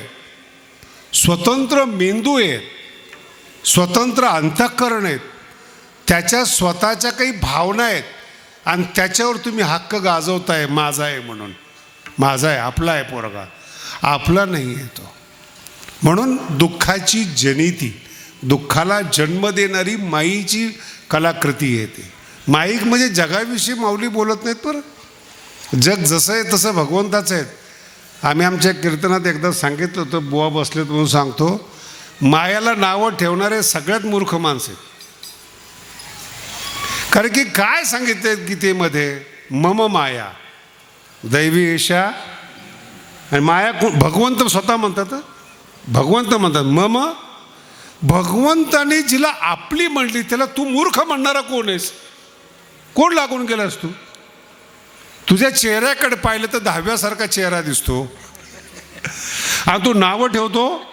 स्वतंत्र मेंदू आहे, स्वतंत्र अंतःकरण आहेत, त्याच्या स्वतःच्या काही भावना आहेत आणि त्याच्यावर तुम्ही हक्क गाजवताय माझा आहे म्हणून. माझा आहे, आपला आहे पोरगा, आपला नाही आहे तो. म्हणून दुःखाची जनिती, दुःखाला जन्म देणारी माईची कलाकृती आहे ती. माईक म्हणजे जगाविषयी माऊली बोलत नाहीत बरं. जग जसं आहे तसं भगवंताचं आहे. आम्ही आमच्या कीर्तनात एकदा सांगितलं होतं, बुवा बसलेत म्हणून सांगतो. मायाला नावं ठेवणारे सगळ्यात मूर्ख माणसे. कारण की काय सांगितले गीतेमध्ये, मम माया दैवी ईशा, आणि माया भगवंत स्वतः म्हणतात, भगवंत म्हणतात मम. भगवंताने जिला आपली म्हणली त्याला तू मूर्ख म्हणणारा कोण आहेस? कोण लागून गेलास तू? तुझ्या चेहऱ्याकडे पाहिलं तर 10व्यासारखा चेहरा दिसतो, आणि तू नावं ठेवतो,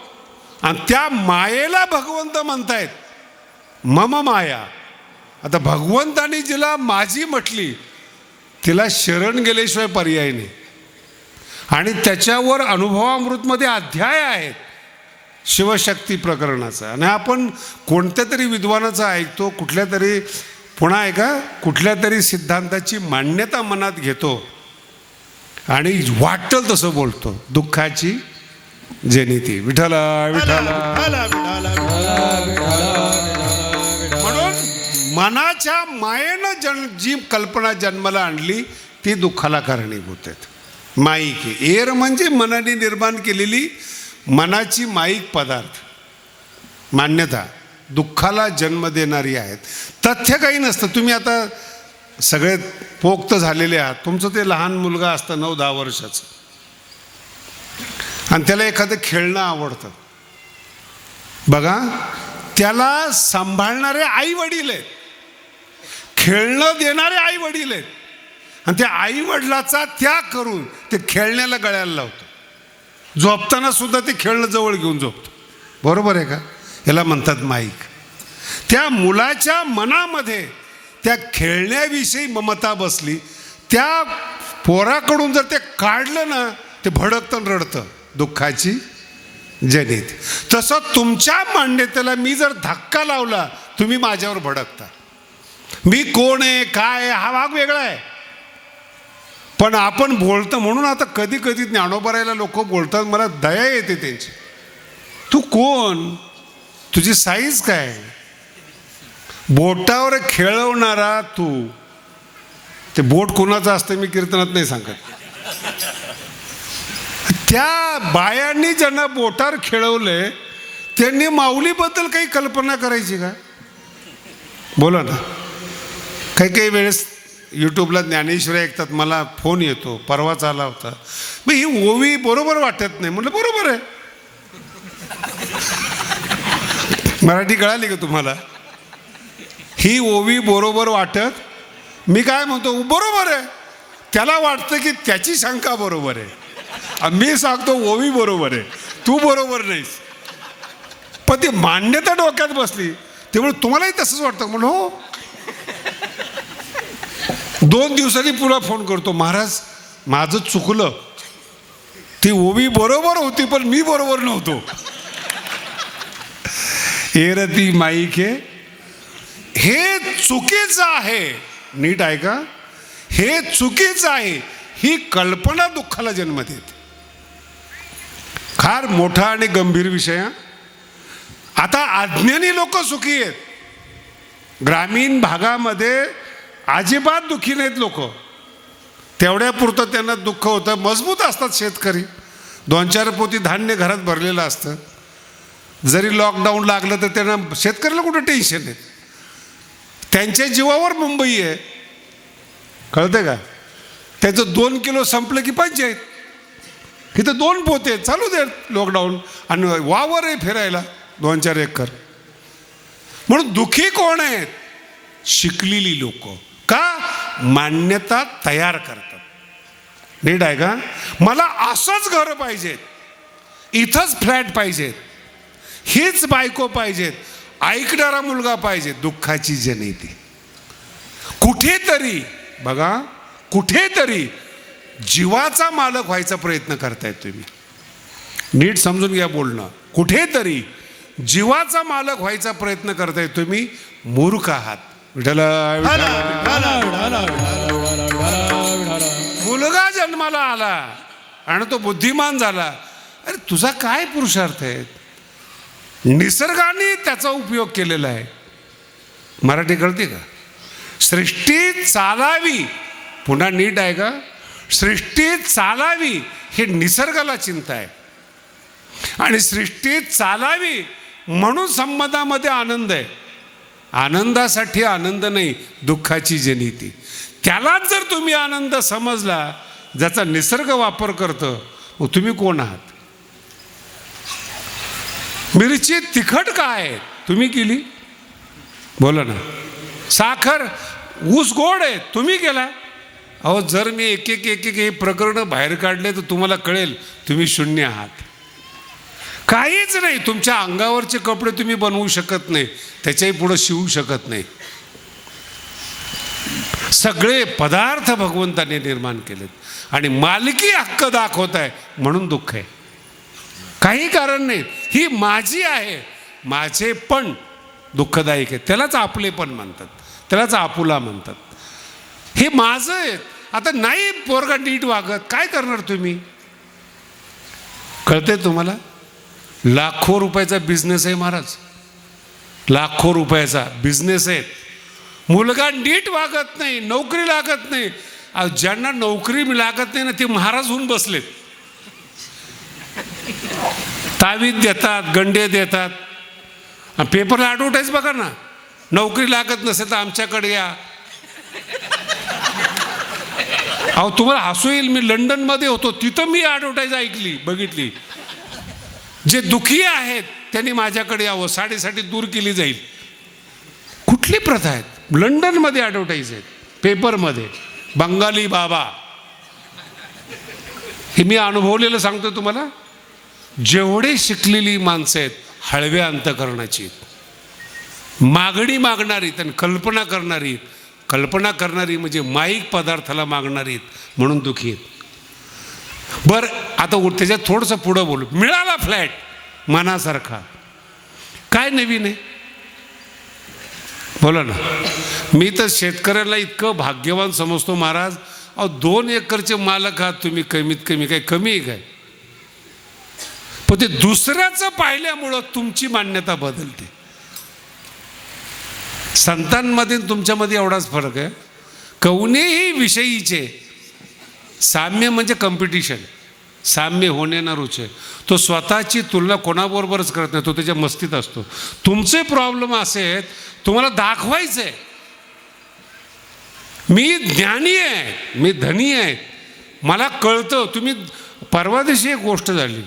आणि त्या मायेला भगवंत म्हणतायत मम माया. आता भगवंताने जिला माझी म्हटली तिला शरण गेल्याशिवाय पर्याय नाही. आणि त्याच्यावर अनुभवामृतमध्ये अध्याय आहेत शिवशक्ती प्रकरणाचा. आणि आपण कोणत्या तरी विद्वानाचा ऐकतो, कुठल्या तरी पुन्हा ऐका कुठल्या तरी सिद्धांताची मान्यता मनात घेतो आणि वाटेल तसं बोलतो. दुःखाची जनिती विठ्ठला विठ्ठला. म्हणून मनाच्या मायेनं जी कल्पना जन्माला आणली ती दुःखाला कारणीभूत आहेत. माईक एर म्हणजे मनाने निर्माण केलेली मनाची माईक पदार्थ मान्यता दुःखाला जन्म देणारी आहेत. तथ्य काही नसतं. तुम्ही आता सगळे पोक्त झालेले आहात, तुमचं ते लहान मुलगा असतं 9-10 वर्षाचं, आणि त्याला एखादं खेळणं आवडतं बघा, त्याला सांभाळणारे आई वडील आहेत, खेळणं देणारे आई वडील आहेत, आणि त्या आई वडिलाचा त्याग करून ते खेळण्याला गळ्याला लावतो. झोपताना सुद्धा ते खेळणं जवळ घेऊन झोपतो. बरोबर आहे का? याला म्हणतात माईक. त्या मुलाच्या मनामध्ये त्या खेळण्याविषयी ममता बसली, त्या पोराकडून जर ते काढलं ना ते भडकतं रडतं. दुःखाची जनित. तसं तुमच्या मान्यतेला मी जर धक्का लावला तुम्ही माझ्यावर भडकता. मी कोण आहे काय हा भाग वेगळा आहे, पण आपण बोलतो म्हणून आता कधी कधी ज्ञानोबरायला लोक बोलतात, मला दया येते त्यांची. तू कोण? तुझी साईज काय? बोटावर खेळवणारा तू. ते बोट कोणाचं असतं मी कीर्तनात नाही सांगत. त्या बायांनी ज्यांना बोटावर खेळवलंय त्यांनी माऊलीबद्दल काही कल्पना करायची का? बोला ना. काही काही वेळेस यूट्यूबला ज्ञानेश्वरी ऐकतात, मला फोन येतो, परवाच आला होता, मग ही ओवी बरोबर वाटत नाही. म्हटलं बरोबर आहे. मराठी कळाली का तुम्हाला? ही ओवी बरोबर वाटत, मी काय म्हणतो बरोबर आहे. त्याला वाटतं की त्याची शंका बरोबर आहे, मी सांगतो ओवी बरोबर आहे, तू बरोबर नाहीस. पण ती मान्यता डोक्यात बसली त्यामुळे तुम्हालाही तसंच वाटतं. म्हणून हो, 2 दिवसांनी पुन्हा फोन करतो, महाराज माझं चुकलं, ती ओवी बरोबर होती पण मी बरोबर नव्हतो. एरती माईके, हे चुकीचं आहे. नीट ऐका, हे चुकीचं आहे. ही कल्पना दुःखाला जन्म देते. फार मोठा आणि गंभीर विषय. आता अज्ञानी लोक सुखी आहेत. ग्रामीण भागामध्ये अजिबात दुःखी नाहीत लोक. तेवढ्यापुरतं त्यांना दुःख होतं. मजबूत असतात शेतकरी, 2-4 पोती धान्य घरात भरलेलं असतं. जरी लॉकडाऊन लागलं तर त्यांना, शेतकऱ्याला कुठं टेन्शन आहे. त्यांच्या जीवावर मुंबई आहे, कळतं का? त्याचं 2 किलो संपलं की पंचायत. इथं 2 पोते चालू दे लॉकडाऊन, आणि वावर आहे फिरायला 2-4 एकर. म्हणून दुःखी कोण आहेत? शिकलेली लोक. का? मान्यता तयार करतात. नीट आहे का? मला असंच घर पाहिजेत, इथंच फ्लॅट पाहिजेत, हीच बायको पाहिजेत, ऐकणारा मुलगा पाहिजे. दुःखाची जनिती. कुठेतरी बघा, कुठेतरी जीवाचा मालक व्हायचा प्रयत्न करतायत तुम्ही. नीट समजून घ्या बोलणं. कुठेतरी जीवाचा मालक व्हायचा प्रयत्न करताय तुम्ही. मूर्ख आहात. मुलगा जन्माला आला आणि तो बुद्धिमान झाला, अरे तुझा काय पुरुषार्थ आहे? निसर्गाने त्याचा उपयोग केलेला आहे. मराठी कळते का? सृष्टी चालावी, पुन्हा नीट आहे का? सृष्टी चालावी हे निसर्गाला चिंता आहे, आणि सृष्टी चालावी म्हणून संवादामध्ये आनंद आहे. आनंदासाठी आनंद नाही, दुःखाची जनिती. त्यालाच जर तुम्ही आनंद समजला ज्याचा निसर्ग वापर करतो, मग तुम्ही कोण आहात? मिरची तिखट काय तुम्ही केली? बोला ना. साखर ऊस गोड आहे तुम्ही केला. अहो, जर मी एक एक हे प्रकरण बाहेर काढले तर तुम्हाला कळेल तुम्ही शून्य आहात. काहीच नाही. तुमच्या अंगावरचे कपडे तुम्ही बनवू शकत नाही, त्याच्याही पुढे शिवू शकत नाही. सगळे पदार्थ भगवंताने निर्माण केलेत आणि मालकी हक्क दाखवत आहे म्हणून दुःख आहे. काही कारण नाही. ही माझी आहे, माझे पण दुःखदायक आहे. त्यालाच आपलेपण म्हणतात, त्यालाच आपुला म्हणतात. हे माझं आहे. आता नाही पोरगा नीट वागत, काय करणार तुम्ही? कळते तुम्हाला? लाखो रुपयाचा बिझनेस आहे महाराज, लाखो रुपयाचा बिझनेस आहे. मुलगा नीट वागत नाही, नोकरी लागत नाही. ज्यांना नोकरी लागत नाही ना, ते महाराज होऊन बसलेत. तावीज देतात, गंडे देतात. पेपरला ॲडव्हर्टाईज बघा ना, नोकरी लागत नसेल तर आमच्याकडे या. अहो, तुम्हाला हसू येईल, मी लंडनमध्ये होतो, तिथं मी ॲडव्हर्टाईज ऐकली, बघितली. जे दुखी आहेत त्यांनी माझ्याकडे यावं, साडेसाठी दूर केली जाईल. कुठली प्रथा आहेत? लंडनमध्ये ॲडव्हर्टाईज आहेत, पेपरमध्ये. बंगाली बाबा, हे मी अनुभवलेलं सांगतो तुम्हाला. जेवढे शिकलेली माणसं आहेत हळव्या अंतकरणाची, मागणी मागणारी आणि कल्पना करणारी. कल्पना करणारी म्हणजे माईक पदार्थाला मागणारी म्हणून दुखी आहेत. बरं, आता त्याच्यात थोडंसं पुढं बोलू. मिळाला फ्लॅट मनासारखा, काय नवीन आहे? बोला ना. मी तर शेतकऱ्याला इतकं भाग्यवान समजतो महाराज. अहो, 2 एकरचे मालक आहात तुम्ही, कमीत कमी. काय कमी आहे काय? पण ते दुसऱ्याचं पाहिल्यामुळं तुमची मान्यता बदलते. संतांमध्ये तुमच्यामध्ये एवढाच फरक आहे. कोणीही विषयीचे साम्य म्हणजे कॉम्पिटिशन, साम्य होणे ना रुचे. तो स्वतःची तुलना कोणाबरोबरच करत नाही, तो त्याच्या मस्तीत असतो. तुमचे प्रॉब्लेम असे आहेत, तुम्हाला दाखवायचं आहे मी ज्ञानी आहे, मी धनी आहे, मला कळतं. तुम्ही परवा दिवशी एक गोष्ट झाली,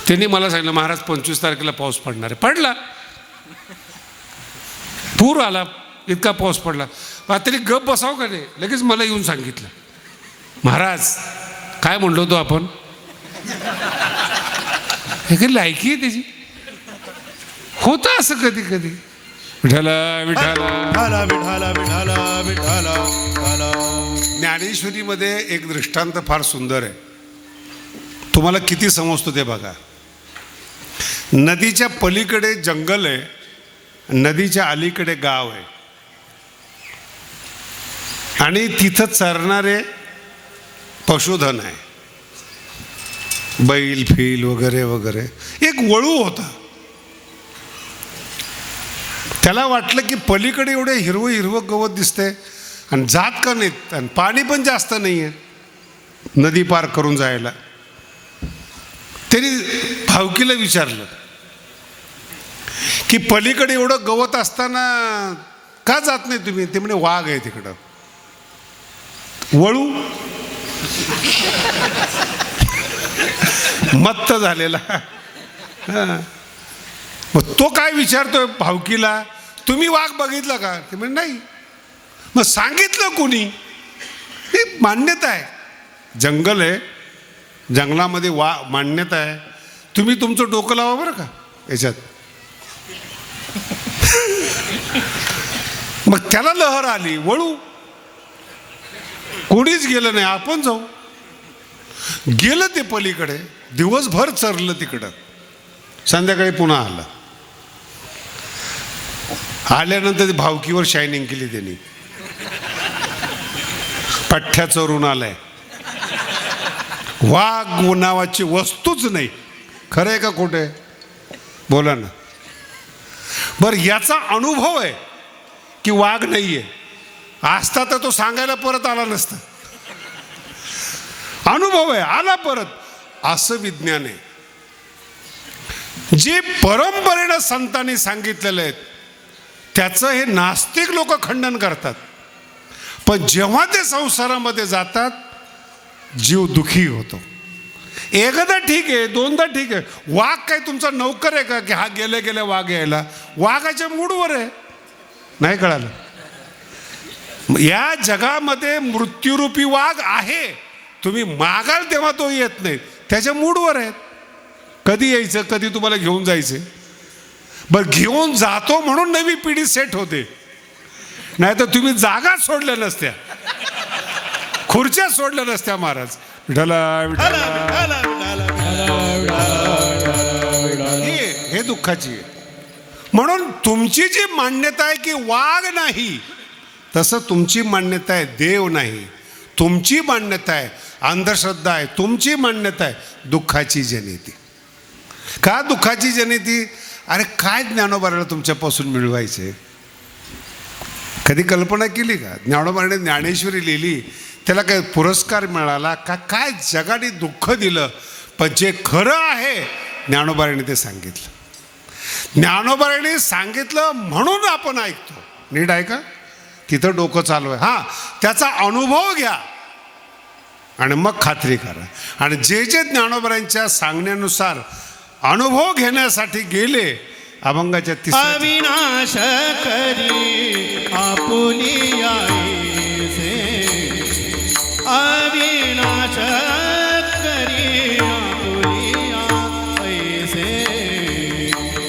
त्यांनी मला सांगितलं महाराज 25 तारखेला पाऊस पडणार आहे. पडला, पूर आला, इतका पाऊस पडला. तरी गप बसाव का नाही, लगेच मला येऊन सांगितलं महाराज काय म्हणलो होतो आपण. हे काही लायकी आहे त्याची. होतं असं कधी कधी. विठाला विठाला विठाला विठाला विठाला विठाला विठाला. ज्ञानेश्वरीमध्ये एक दृष्टांत फार सुंदर आहे. तुम्हाला किती समजतो ते बघा. नदीच्या पलीकडे जंगल आहे, नदीच्या अलीकडे गाव आहे आणि तिथं चरणारे पशुधन आहे, बैल फील वगैरे वगैरे. एक वळू होता. त्याला वाटलं की पलीकडे एवढे हिरवं हिरवं गवत दिसतंय आणि जात का नाहीत आणि पाणी पण जास्त नाही आहे नदी पार करून जायला. त्यांनी भावकीला विचारलं की पलीकडे एवढं गवत असताना का जात नाही तुम्ही? ते म्हणे वाघ आहे तिकडं. वळू मत्त झालेला. मग तो काय विचारतोय भावकीला, तुम्ही वाघ बघितला का? ते म्हणे नाही. मग सांगितलं कोणी? हे मान्यता आहे, जंगल आहे, जंगलामध्ये मान्यता आहे. तुम्ही तुमचं डोकं लावा बरं का याच्यात. मग त्याला लहर आली, वळू कोणीच गेलं नाही, आपण जाऊ. गेलं ते पलीकडे, दिवसभर चरलं तिकडं, संध्याकाळी पुन्हा आलं. आल्यानंतर ती भावकीवर शायनिंग केली त्यांनी. पठ्ठ्या चोरून आलाय. वाघ नावाची वस्तूच नाही. खरं आहे का खोटं आहे? बोला ना. बरं, याचा अनुभव आहे की वाघ नाही आहे. असता तर तो सांगायला परत आला नसता. अनुभव आहे, आला परत. असं विज्ञान आहे. जे परंपरेनं संतांनी सांगितलेलं आहे त्याचं हे नास्तिक लोक खंडन करतात, पण जेव्हा ते संसारामध्ये जातात जीव दुखी होतो. एकदा ठीक आहे, दोनदा ठीक आहे. वाघ काय तुमचा नौकर आहे का की हा गेले गेले वाघ यायला? वाघाच्या मूडवर आहे. नाही कळालं? या जगामध्ये मृत्यूरूपी वाघ आहे, तुम्ही मागाल तेव्हा तो येत नाही, त्याच्या मूडवर आहेत. कधी यायचं, कधी तुम्हाला घेऊन जायचं. बरं, घेऊन जातो म्हणून नवी पिढी सेट होते, नाही तर तुम्ही जागा सोडल्या नसत्या, खुर्च्या सोडल्या नसत्या. महाराज विठ्ठला हे दुःखाची आहे. म्हणून तुमची जी मान्यता आहे की वाघ नाही, तसं तुमची मान्यता आहे देव नाही. तुमची मान्यता आहे अंधश्रद्धा आहे. तुमची मान्यता आहे दुःखाची जनिती. का दुःखाची जनिती? अरे काय ज्ञानोबाला तुमच्यापासून मिळवायचे? कधी कल्पना केली का? ज्ञानोबाने ज्ञानेश्वरी लिहिली, त्याला काय पुरस्कार मिळाला का? काय जगाने दुःख दिलं, पण जे खरं आहे ज्ञानोबाने ते सांगितलं. ज्ञानोबाने सांगितलं म्हणून आपण ऐकतो. नीट ऐका, तिथं डोकं चालू आहे. हां, त्याचा अनुभव घ्या आणि मग खात्री करा. आणि जे जे ज्ञानोबांच्या सांगण्यानुसार अनुभव घेण्यासाठी गेले, अभंगाच्या तिसऱ्या अविनाश करी आपुली आईसे, अविनाश करी आपुली आईसे,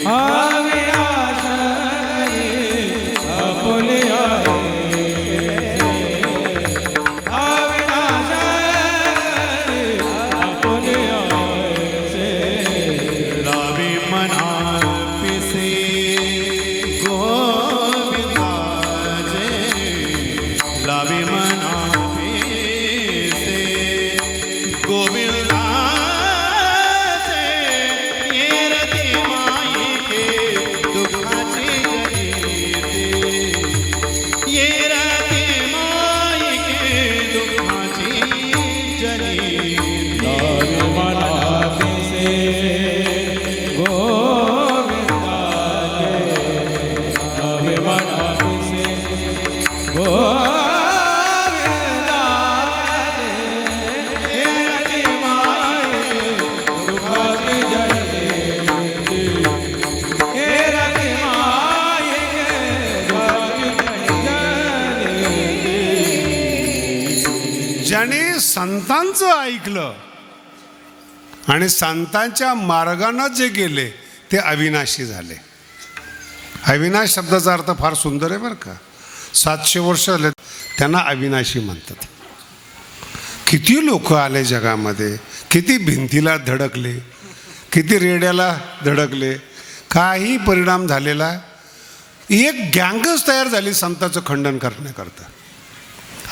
अविनाश करी आपुली आईसे, अविनाश करी आपुली आईसे. लावी मना पिसे गोविंदाचे, लावी मना पिसे गोविंदाचे, येरती माईके दुःखाची जनिते, येरती माईके दुःखाची जनिते. ज्याने संतांचं ऐकलं आणि संतांच्या मार्गानं जे गेले ते अविनाशी झाले. अविनाश शब्दाचा अर्थ फार सुंदर आहे बरं का. 700 वर्ष झाले त्यांना अविनाशी म्हणतात. किती लोक आले जगामध्ये, किती भिंतीला धडकले, किती रेड्याला धडकले, काही परिणाम झालेला. एक गँगच तयार झाली संतांचं खंडन करण्याकरता.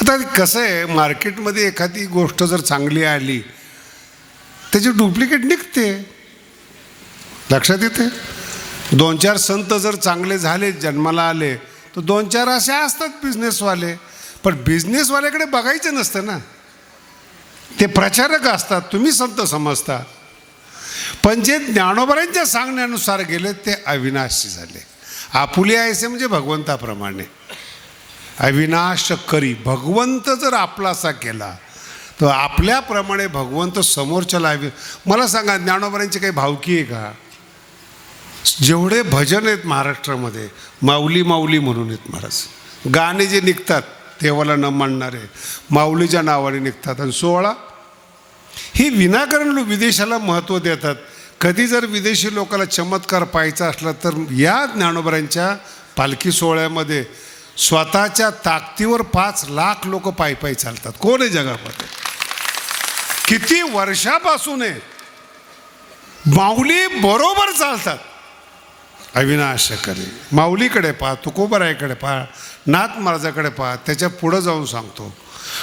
आता कसं आहे, मार्केटमध्ये एखादी गोष्ट जर चांगली आली त्याची डुप्लिकेट निघते. लक्षात येते? 2-4 संत जर चांगले झाले, जन्माला आले, तर 2-4 असे असतात बिझनेसवाले. पण बिझनेसवाल्याकडे बघायचं नसतं ना, ते प्रचारक असतात, तुम्ही संत समजता. पण जे ज्ञानोबांच्या सांगण्यानुसार गेले ते अविनाशी झाले. आपुले आयसे म्हणजे भगवंताप्रमाणे. अविनाश करी, भगवंत जर आपलासा केला तर आपल्याप्रमाणे भगवंत समोरच्याला. मला सांगा, ज्ञानोबांची काही भावकी आहे का? जेवढे भजन आहेत महाराष्ट्रामध्ये, माऊली माऊली म्हणून आहेत महाराज. गाणे जे निघतात देवाला न मानणारे माऊलीच्या नावाने निघतात. आणि 16 ही विनाकारण विदेशाला महत्त्व देतात. कधी जर विदेशी लोकांना चमत्कार पाहायचा असला तर या ज्ञानोबांच्या पालखी सोहळ्यामध्ये स्वतःच्या ताकदीवर 5 लाख लोक पायी पायी चालतात. कोण आहे जगामध्ये? किती वर्षापासून आहे. माऊली बरोबर चालतात. अविनाश करे, माऊलीकडे पहा, तुकोबरायकडे पहा, नाथ महाराजाकडे पहा. त्याच्या पुढं जाऊन सांगतो,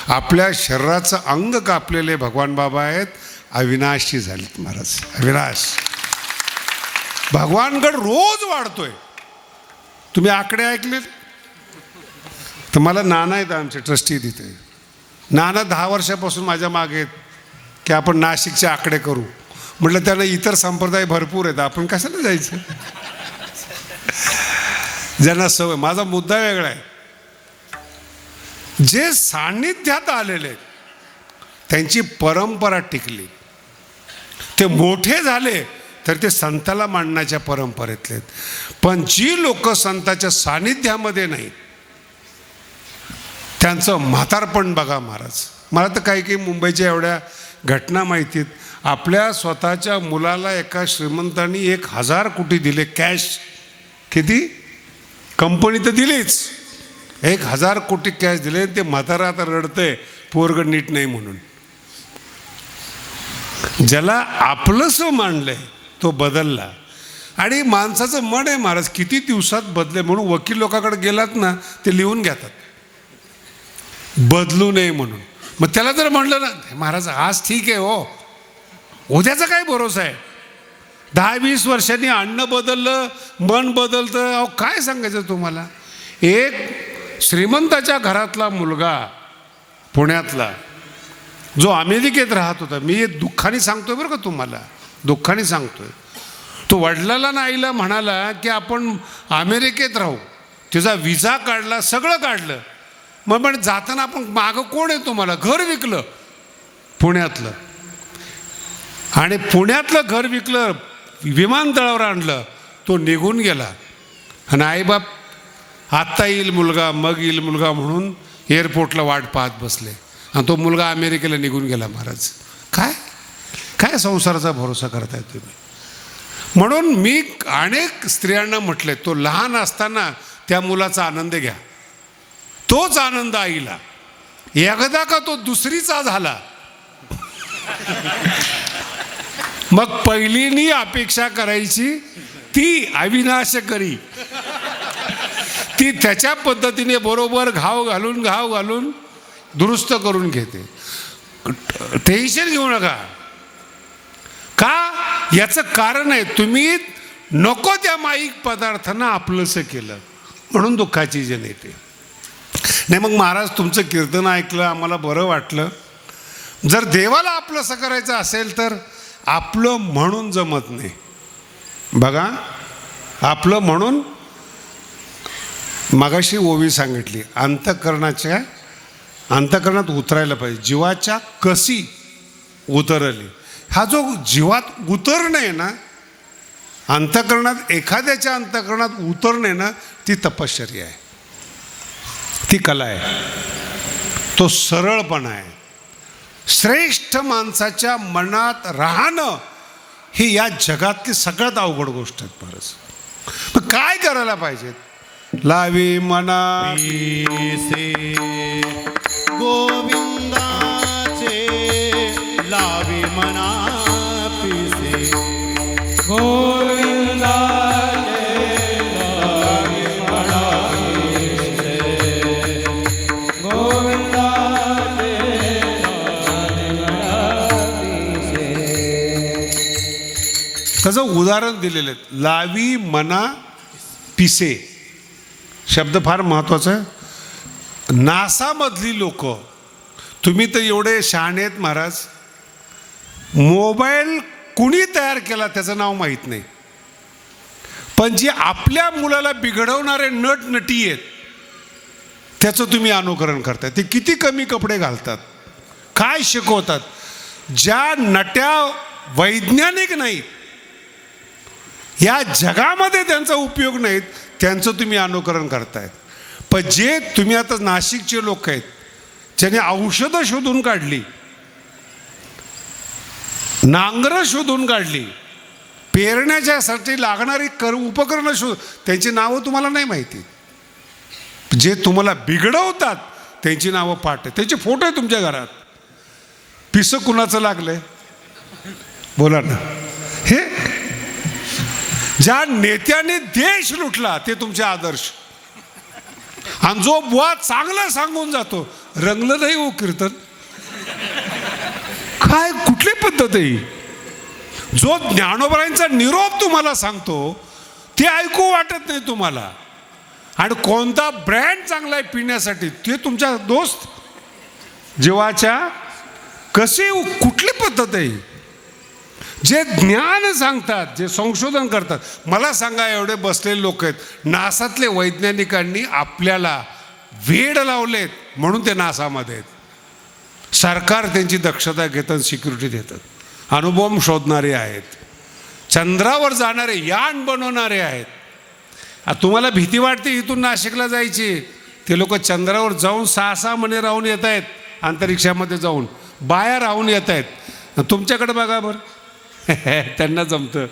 आपल्या शरीराचं अंग कापलेले भगवान बाबा आहेत, अविनाशी झालेत महाराज. अविनाश भगवानगड रोज वाढतोय. तुम्ही आकडे ऐकले तर मला नाना आहेत आमचे ट्रस्टी तिथे. नाना 10 वर्षापासून माझ्या मागे आहेत की आपण नाशिकचे आकडे करू. म्हटलं त्यांना इतर संप्रदाय भरपूर आहेत, आपण कशाला जायचं? ज्यांना सवय. माझा मुद्दा वेगळा आहे. जे सान्निध्यात आलेले आहेत त्यांची परंपरा टिकली, ते मोठे झाले तर ते संताला मानण्याच्या परंपरेतले आहेत. पण जी लोक संताच्या सान्निध्यामध्ये नाही त्यांचं म्हातारपण बघा महाराज. मला तर काही काही मुंबईच्या एवढ्या घटना माहिती आहेत. आपल्या स्वतःच्या मुलाला एका श्रीमंतांनी 1,000 कोटी दिले कॅश. किती? कंपनी तर दिलीच, 1,000 कोटी कॅश दिले. ते म्हातारा आता रडतंय पोरग नीट नाही म्हणून. ज्याला आपलंसं मानलंय तो बदलला. आणि माणसाचं मन आहे महाराज किती दिवसात बदले. म्हणून वकील लोकांकडे गेलात ना ते लिहून घेतात बदलू नये म्हणून. मग त्याला जर म्हणलं ना महाराज आज ठीक आहे हो, उद्याचा काय भरोसा आहे? 10-20 वर्षांनी अन्न बदललं, मन बदलतं. अहो काय सांगायचं तुम्हाला. एक श्रीमंताच्या घरातला मुलगा पुण्यातला जो अमेरिकेत राहत होता, मी दुःखाने सांगतोय बरं का तुम्हाला, दुःखाने सांगतोय. तो वडिलाला ना आईला म्हणाला की आपण अमेरिकेत राहू. तिचा विजा काढला, सगळं काढलं. मग पण जाताना आपण मागं कोण आहे तुम्हाला? घर विकलं पुण्यातलं. आणि पुण्यातलं घर विकलं, विमानतळावर आणलं, तो निघून गेला. आणि आईबाप आत्ता येईल मुलगा, मग येईल मुलगा म्हणून एअरपोर्टला वाट पाहत बसले. आणि तो मुलगा अमेरिकेला निघून गेला. महाराज काय काय संसाराचा भरोसा करताय तुम्ही? म्हणून मी अनेक स्त्रियांना म्हटले तो लहान असताना त्या मुलाचा आनंद घ्या. तोच आनंद आईला. एकदा का तो दुसरीचा झाला मग पहिलीनी अपेक्षा करायची ती अविनाशकरी. ती त्याच्या पद्धतीने बरोबर घाव घालून दुरुस्त करून घेते. टेन्शन घेऊ नका. का? याचं कारण आहे तुम्ही नको त्या माईक पदार्थांना आपलंसं केलं म्हणून दुःखाची जन येते. नाही मग महाराज तुमचं कीर्तन ऐकलं, आम्हाला बरं वाटलं. जर देवाला आपलंसं करायचं असेल तर आपलं म्हणून जमत नाही. बघा आपलं म्हणून मगाशी ओवी सांगितली, अंतःकरणात उतरायला पाहिजे. जीवाच्या कशी उतरली. हा जो जीवात उतरणे आहे ना, अंतःकरणात एखाद्याच्या अंतःकरणात उतरणे ना, ती तपश्चर्या आहे, ती कला आहे, तो सरळपणा आहे. श्रेष्ठ माणसाच्या मनात राहणं ही या जगातली सगळ्यात अवघड गोष्ट आहे. परस मग काय करायला पाहिजे? लावी मना पिसे गोविंदाचे, लावी मना पिसे गोविंदाचे लावी मना पिसे, गोविंदाचे लावी मना पिसे. त्याचं उदाहरण दिलेलं आहे. लावी मना पिसे शब्द फार महत्त्वाचा आहे. नासामधली लोक, तुम्ही तर एवढे शहाणे आहेत महाराज, मोबाईल कुणी तयार केला त्याचं नाव माहीत नाही, पण जे आपल्या मुलाला बिघडवणारे नटनटी आहेत त्याचं तुम्ही अनुकरण करताय. ते किती कमी कपडे घालतात, काय शिकवतात. ज्या नट्या वैज्ञानिक नाहीत, या जगामध्ये त्यांचा उपयोग नाहीत, त्यांचं तुम्ही अनुकरण करताय. पण जे तुम्ही आता नाशिकचे लोक आहेत ज्याने औषधं शोधून काढली, नांगरं शोधून काढली, पेरण्याच्यासाठी लागणारी उपकरणं त्यांची नावं तुम्हाला नाही माहिती. जे तुम्हाला बिघडवतात त्यांची नावं पाठ आहे, त्यांचे फोटो आहे तुमच्या घरात. पिसं कुणाचं लागलंय बोला ना. हे ज्या नेत्याने देश लुटला ते तुमचे आदर्श. आणि जो बुवा चांगलं सांगून जातो, रंगलं नाही हो कीर्तन. काय कुठली पद्धत आहे? जो ज्ञानोबरांचा निरोप तुम्हाला सांगतो ते ऐकू वाटत नाही तुम्हाला. आणि कोणता ब्रँड चांगला आहे पिण्यासाठी ते तुमच्या दोस्त जीवाच्या कशी कुठली पद्धत आहे? जे ज्ञान सांगतात, जे संशोधन करतात. मला सांगा, एवढे बसलेले लोक आहेत, नासातले वैज्ञानिकांनी आपल्याला वेड लावलेत म्हणून ते नासामध्ये आहेत. सरकार त्यांची दक्षता घेतं, सिक्युरिटी देतं. अणुबॉम्ब शोधणारे आहेत, चंद्रावर जाणारे यान बनवणारे आहेत. तुम्हाला भीती वाटते इथून नाशिकला जायची, ते लोक चंद्रावर जाऊन 6-6 महिने राहून येत आहेत, अंतरिक्षामध्ये जाऊन बाया राहून येत आहेत. तुमच्याकडे बघा बरं, त्यांना जमतं.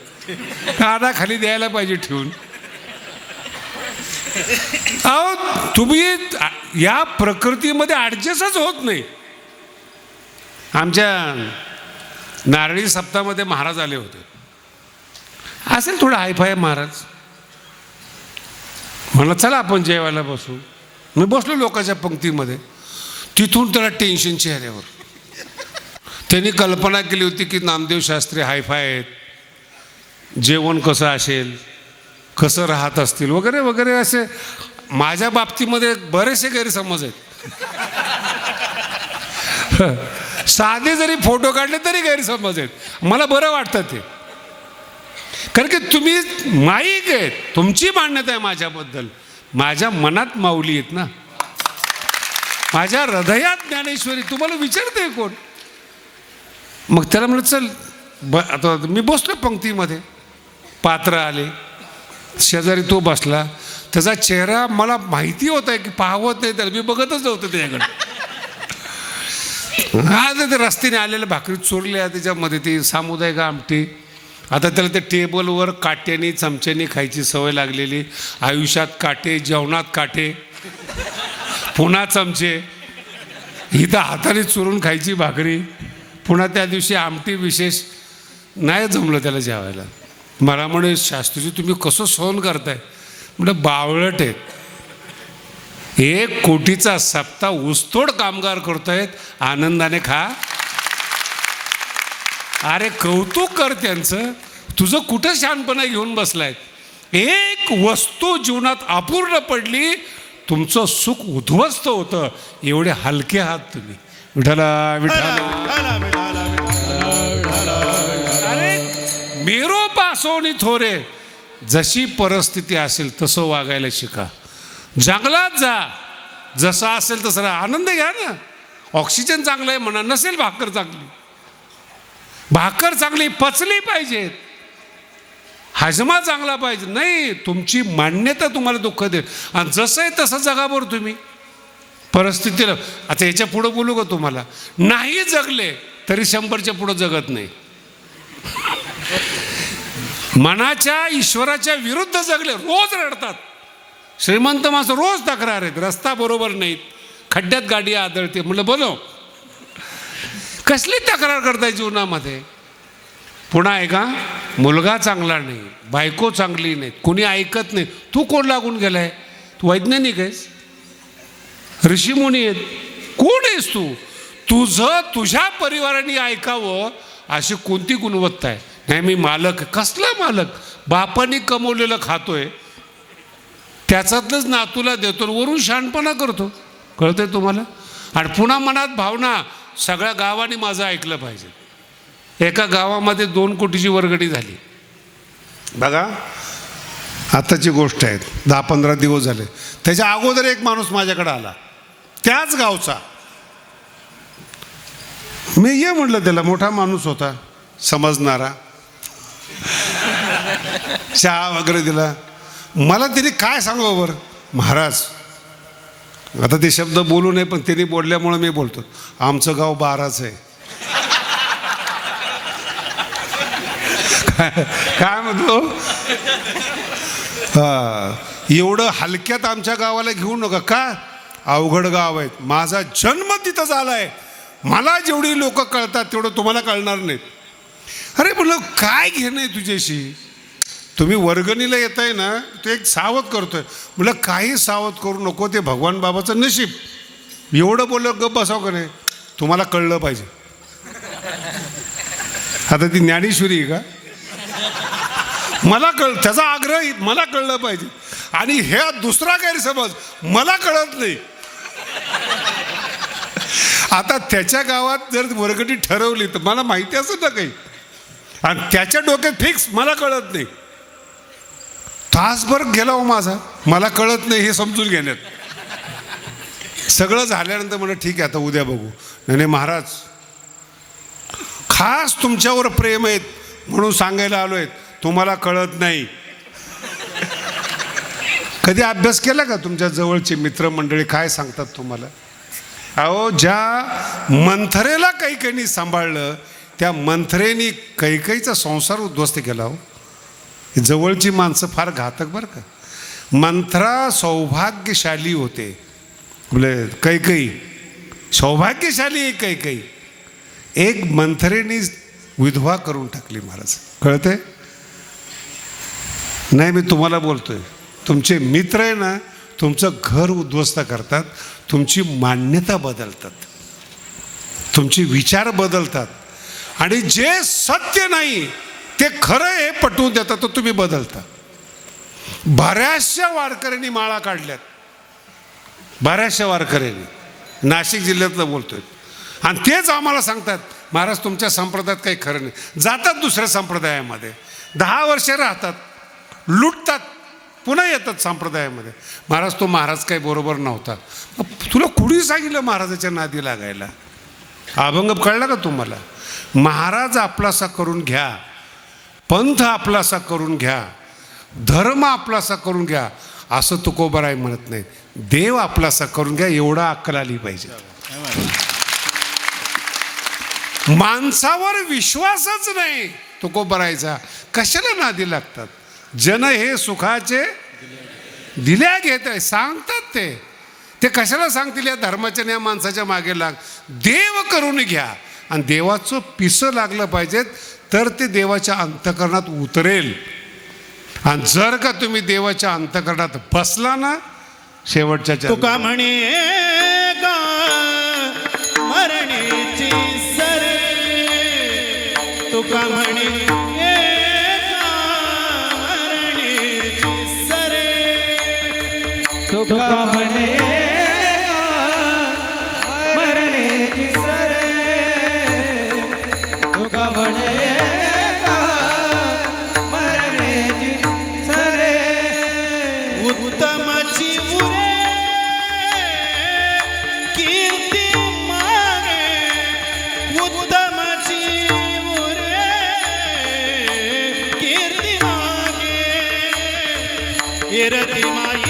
काना खाली द्यायला पाहिजे ठेवून. अहो, तुम्ही या प्रकृतीमध्ये ॲडजस्टच होत नाही. आमच्या नारळी सप्ताहामध्ये महाराज आले होते. असेल थोडं हायफाय महाराज. म्हणलं चला आपण जेवायला बसू. मी बसलो लोकांच्या पंक्तीमध्ये. तिथून त्याला टेन्शन चेहऱ्यावर. त्यांनी कल्पना केली होती की नामदेव शास्त्री हायफाय आहेत, जेवण कसं असेल, कसं राहत असतील वगैरे वगैरे. असे माझ्या बाबतीमध्ये बरेचसे गैरसमज आहेत. साधे जरी फोटो काढले तरी गैरसमज आहेत. मला बरं वाटतं ते, कारण की तुम्ही माईक आहेत, तुमची मान्यता आहे माझ्याबद्दल. माझ्या मनात माऊली आहेत ना, माझ्या हृदयात ज्ञानेश्वरी. तुम्हाला विचारते कोण? मग त्याला म्हणलं चल आता मी बसलो पंक्तीमध्ये. पात्र आले, शेजारी तो बसला. त्याचा चेहरा मला माहिती होता की पाहवत नाही, त्याला मी बघतच नव्हतं त्याच्याकडे. आज ते रस्त्याने आलेल्या भाकरी चोरल्या, त्याच्यामध्ये ती सामुदायिक आमटी. आता त्याला ते टेबलवर काट्याने चमच्याने खायची सवय लागलेली. आयुष्यात काटे, जेवणात काटे, पुन्हा चमचे, इथं हाताने चुरून खायची भाकरी, पुन्हा त्या दिवशी आमटी विशेष. नाही जमलं त्याला जेवायला. मला म्हणे शास्त्रीजी तुम्ही कसं सहन करताय? म्हणजे बावळट आहेत. 1 कोटीचा सप्ताह ऊसतोड कामगार करतायत, आनंदाने खा. अरे कौतुक कर त्यांचं. तुझं कुठं शहाणपणा घेऊन बसलाय? एक वस्तू जीवनात अपूर्ण पडली, तुमचं सुख उद्ध्वस्त होतं. एवढे हलके आहात तुम्ही. विठ्ठला विठ्ठला. अरे मेरो पासोनी थोरे. जशी परिस्थिती असेल तसं वागायला शिका. जंगलात जा, जसं असेल तसं राहा. आनंद घ्या ना. ऑक्सिजन चांगलं आहे म्हणा, नसेल भाकर चांगली, भाकर चांगली पचली पाहिजे, हजमा चांगला पाहिजे. नाही, तुमची मान्यता तुम्हाला दुःख देईल. आणि जसं आहे तसं जगा बरं तुम्ही परिस्थितीला. आता याच्या पुढं बोलू का तुम्हाला? नाही जगले तरी 100च्या पुढं जगत नाही. मनाच्या ईश्वराच्या विरुद्ध जगले रोज रडतात. श्रीमंत माणसं रोज तक्रार आहेत, रस्ता बरोबर नाहीत, खड्ड्यात गाडी आदळते. म्हटलं बोलो, कसली तक्रार करताय जीवनामध्ये? पुन्हा आहे का, मुलगा चांगला नाही, बायको चांगली नाही, कोणी ऐकत नाही. तू कोण लागून गेलाय? तू वैज्ञानिक आहेस, ऋषीमुनी आहेत, कोण आहेस तू? तुझं तुझ्या परिवाराने ऐकावं अशी कोणती गुणवत्ता आहे? नाही मी मालक. कसला मालक? बापाने कमवलेलं खातोय, त्याच्यातलंच नातूला देतो, वरून शहाणपणा करतो. कळतंय तुम्हाला? आणि पुन्हा मनात भावना, सगळ्या गावाने माझं ऐकलं पाहिजे. एका गावामध्ये 2 कोटीची वर्गणी झाली. बघा, आताची गोष्ट आहे, 10-15 दिवस झाले. त्याच्या अगोदर एक माणूस माझ्याकडे आला, त्याच गावचा. मी ये म्हटलं त्याला, मोठा माणूस होता, समजणारा. चहा वगैरे दिला. मला त्याने काय सांगू बरं महाराज, आता ते शब्द बोलू नये पण त्यांनी बोलल्यामुळे मी बोलतो. आमचं गाव 12च आहे. काय म्हणतो? एवढं हलक्यात आमच्या गावाला घेऊ नका. का? अवघड गाव आहेत. माझा जन्म तिथं झालाय. मला जेवढी लोक कळतात तेवढं तुम्हाला कळणार नाहीत. अरे म्हणलं काय घेणं आहे तुझ्याशी? तुम्ही वर्गणीला येत आहे ना, ते एक सावध करतोय. म्हटलं काही सावध करू नको, ते भगवान बाबाचं नशीब. एवढं बोललं गप बसाव का नाही? तुम्हाला कळलं पाहिजे. आता ती ज्ञानेश्वरी आहे का? मला त्याचा आग्रह मला कळलं पाहिजे. आणि हे दुसरा गैरसमज, मला कळत नाही. आता त्याच्या गावात जर वर्गणी ठरवली तर मला माहिती असं ना काही. आणि त्याच्या डोक्यात फिक्स मला कळत नाही. तासभर गेला हो माझा, मला कळत नाही हे समजून घेण्यात. सगळं झाल्यानंतर म्हणलं ठीक आहे आता उद्या बघू. नाही महाराज, खास तुमच्यावर प्रेम आहेत म्हणून सांगायला आलो आहेत, तुम्हाला कळत नाही. कधी अभ्यास केला का तुमच्या जवळचे मित्रमंडळी काय सांगतात तुम्हाला? अहो, ज्या मंथरेला कैकेयीने सांभाळलं त्या मंथरेने कैकेयीचा संसार उद्ध्वस्त केला. हो, जवळची माणसं फार घातक बरं का. मंथरा सौभाग्यशाली होते, बोले कैकेयी सौभाग्यशाली आहे. कैकेयी एक मंथरेने विधवा करून टाकली महाराज. कळते नाही, मी तुम्हाला बोलतोय. तुमचे मित्र आहे ना, तुमचं घर उद्ध्वस्त करतात, तुमची मान्यता बदलतात, तुमचे विचार बदलतात, आणि जे सत्य नाही ते खरं हे पटवून देतात, तर तुम्ही बदलता. बऱ्याचशा वारकऱ्यांनी माळा काढल्यात, बऱ्याचशा वारकऱ्यांनी, नाशिक जिल्ह्यातलं बोलतोय. आणि तेच आम्हाला सांगतात, महाराज तुमच्या संप्रदायात काही खरं नाही. जातात दुसऱ्या संप्रदायामध्ये, 10 वर्ष राहतात, लुटतात, पुन्हा येतात संप्रदायामध्ये. महाराज तो महाराज काही बरोबर नव्हता. तुला कुणी सांगितलं महाराजाच्या नादी लागायला? अभंग कळला का तुम्हाला? महाराज आपलासा करून घ्या, पंथ आपलासा करून घ्या, धर्म आपलासा करून घ्या, असं तुकोबाराय म्हणत नाही. देव आपलासा करून घ्या, एवढा अक्कल आली पाहिजे. माणसावर विश्वासच नाही तुकोबारायचा, कशाला नादी लागतात? जन हे सुखाचे दिल्या घेत आहे सांगतात ते कशाला सांगतील? या धर्माच्या या माणसाच्या मागे लाग, देव करून घ्या. आणि देवाचं पिसं लागलं पाहिजेत तर ते देवाच्या अंतःकरणात उतरेल. आणि जर का तुम्ही देवाच्या अंतःकरणात बसला ना, शेवटच्या तुका म्हणे का मरणेची सरे, तुका म्हणे तुका म्हणे मरण्याची सरे, तुका म्हणे मरण्याची सरे. उत्तमची उरे कीर्ती मागे, उत्तमची उरे कीर्ती मागे, इरती माई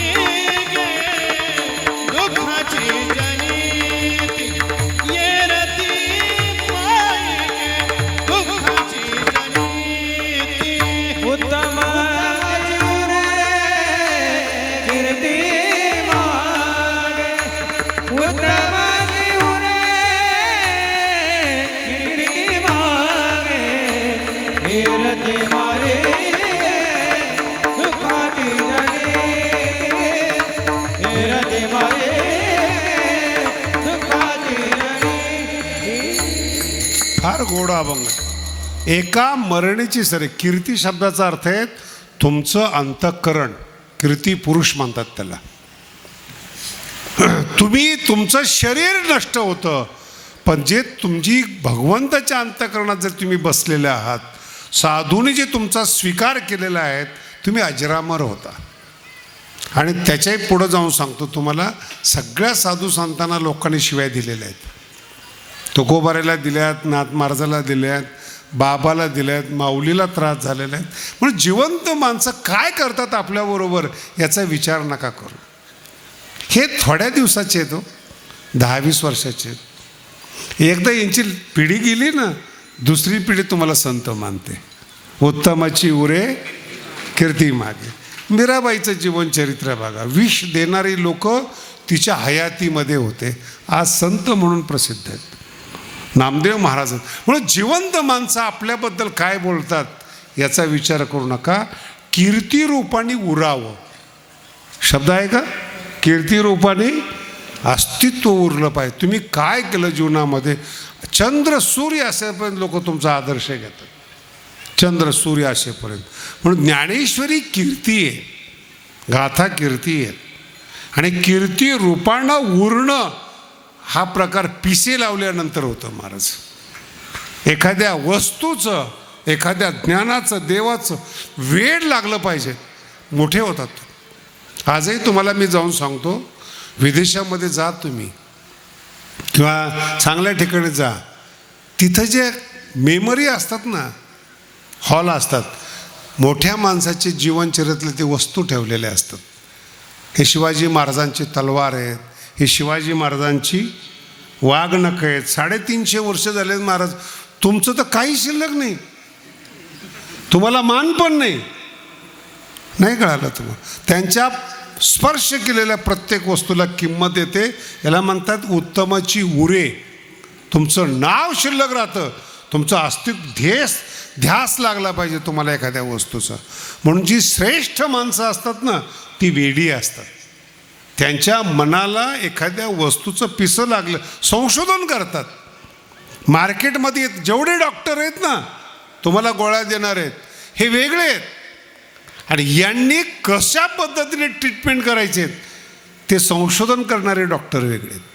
फार गोड अभंग. एका मरणीची सरे. कीर्ती शब्दाचा अर्थ आहे तुमचं अंतःकरण. कीर्ती पुरुष म्हणतात त्याला. तुमचं शरीर नष्ट होतं, पण जे तुमची भगवंताच्या अंतःकरणात जर तुम्ही बसलेले आहात, साधूने जे तुमचा स्वीकार केलेला आहे, तुम्ही अजरामर होता. आणि त्याच्याही पुढं जाऊन सांगतो तुम्हाला, सगळ्या साधू संतांना लोकांनी शिव्या दिलेल्या आहेत. तुकोबारायला दिल्यात, नाथ महाराजाला दिल्यात, बाबाला दिल्यात, माऊलीला त्रास झालेला आहे. म्हणून जिवंत माणसं काय करतात आपल्याबरोबर याचा विचार नका करू. हे थोड्या दिवसाचे आहेत, 10-20 वर्षाचे आहेत. एकदा यांची पिढी गेली ना, दुसरी पिढी तुम्हाला संत मानते. उत्तमाची उरे कीर्ती मागे. मीराबाईचं जीवनचरित्र बघा. विष देणारी लोक तिच्या हयातीमध्ये होते, आज संत म्हणून प्रसिद्ध आहेत. नामदेव महाराज. म्हणून जिवंत माणसं आपल्याबद्दल काय बोलतात याचा विचार करू नका. कीर्ती रूपाने उरावं शब्द आहे का? कीर्ती रूपाने अस्तित्व उरलं पाहिजे. तुम्ही काय केलं जीवनामध्ये? चंद्र सूर्य असेपर्यंत लोक तुमचा आदर्श घेतात, चंद्र सूर्य असेपर्यंत. म्हणून ज्ञानेश्वरी कीर्ती आहे, गाथा कीर्ती आहे. आणि कीर्ती रूपानं उरणं हा प्रकार पिसे लावल्यानंतर होतं महाराज. एखाद्या वस्तूचं एखाद्या ज्ञानाचं देवाचं वेड लागलं पाहिजे, मोठे होतात. आजही तुम्हाला मी जाऊन सांगतो, विदेशामध्ये जा तुम्ही किंवा चांगल्या ठिकाणी जा, तिथं जे मेमरी असतात ना, हॉल असतात, मोठ्या माणसाचे जीवनचरित्रातले ते वस्तू ठेवलेले असतात. हे शिवाजी महाराजांची तलवार आहेत, हे शिवाजी महाराजांची वाघनखं आहेत. 350 वर्ष झाले महाराज, तुमचं तर काही शिल्लक नाही, तुम्हाला मान पण नाही कळालं तुम्हाला. त्यांच्या स्पर्श केलेल्या प्रत्येक वस्तूला किंमत येते. याला म्हणतात उत्तमाची उरे. तुमचं नाव शिल्लक राहतं, तुमचं अस्तित्व ध्यास लागला पाहिजे तुम्हाला एखाद्या वस्तूचा. म्हणून जी श्रेष्ठ माणसं असतात ना, ती वेडी असतात. त्यांच्या मनाला एखाद्या वस्तूचं पिसं लागलं, संशोधन करतात. मार्केटमध्ये जेवढे डॉक्टर आहेत ना, तुम्हाला गोळ्या देणार आहेत, हे वेगळे आहेत. आणि यांनी कशा पद्धतीने ट्रीटमेंट करायचे ते संशोधन करणारे डॉक्टर वेगळे आहेत.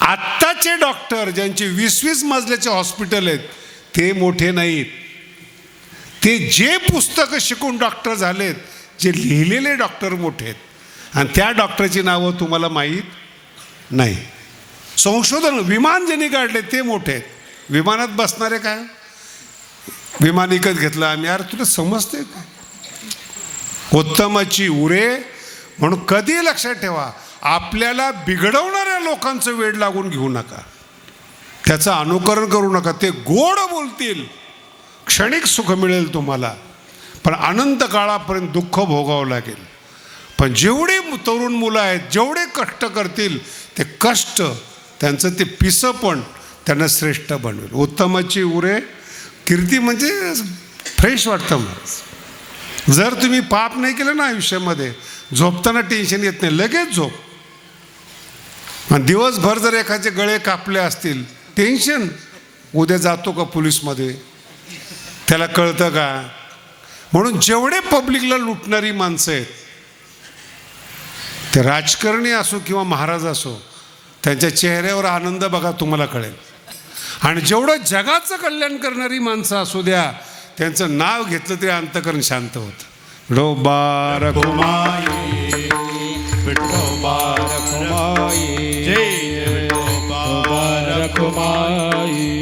आत्ताचे डॉक्टर ज्यांचे 20-20 मजल्याचे हॉस्पिटल आहेत ते मोठे नाहीत. ते जे पुस्तकं शिकून डॉक्टर झालेत, जे लिहिलेले डॉक्टर मोठे आहेत. आणि त्या डॉक्टरची नावं तुम्हाला माहीत नाही. संशोधन विमान ज्यांनी काढले ते मोठे आहेत. विमानात बसणारे काय, विमान विकत घेतलं आम्ही, यार तुला समजते का? उत्तमाची उरे. म्हणून कधी लक्षात ठेवा, आपल्याला बिघडवणाऱ्या लोकांचं वेड लागून घेऊ नका, त्याचं अनुकरण करू नका. ते गोड बोलतील, क्षणिक सुख मिळेल तुम्हाला, पण अनंत काळापर्यंत दुःख भोगावं लागेल. पण जेवढे तरुण मुलं आहेत, जेवढे कष्ट करतील, ते कष्ट त्यांचं ते पिसं पण त्यांना श्रेष्ठ बनवेल. उत्तमाची उरे. कीर्ती म्हणजे फ्रेश वाटतं मला. जर तुम्ही पाप नाही केलं ना आयुष्यामध्ये, झोपताना टेन्शन येत नाही, लगेच झोप. आणि दिवसभर जर एखादे गळे कापले असतील, टेन्शन, उद्या जातो का पोलीसमध्ये, त्याला कळतं का? म्हणून जेवढे पब्लिकला लुटणारी माणसं आहेत, ते राजकारणी असो किंवा महाराज असो, त्यांच्या चेहऱ्यावर आनंद बघा, तुम्हाला कळेल. आणि जेवढं जगाचं कल्याण करणारी माणसं असू द्या, त्यांचं नाव घेतलं तरी अंतःकरण शांत होतं. विठोबा रखुमाई, विठोबा रखुमाई, जय विठोबा रखुमाई.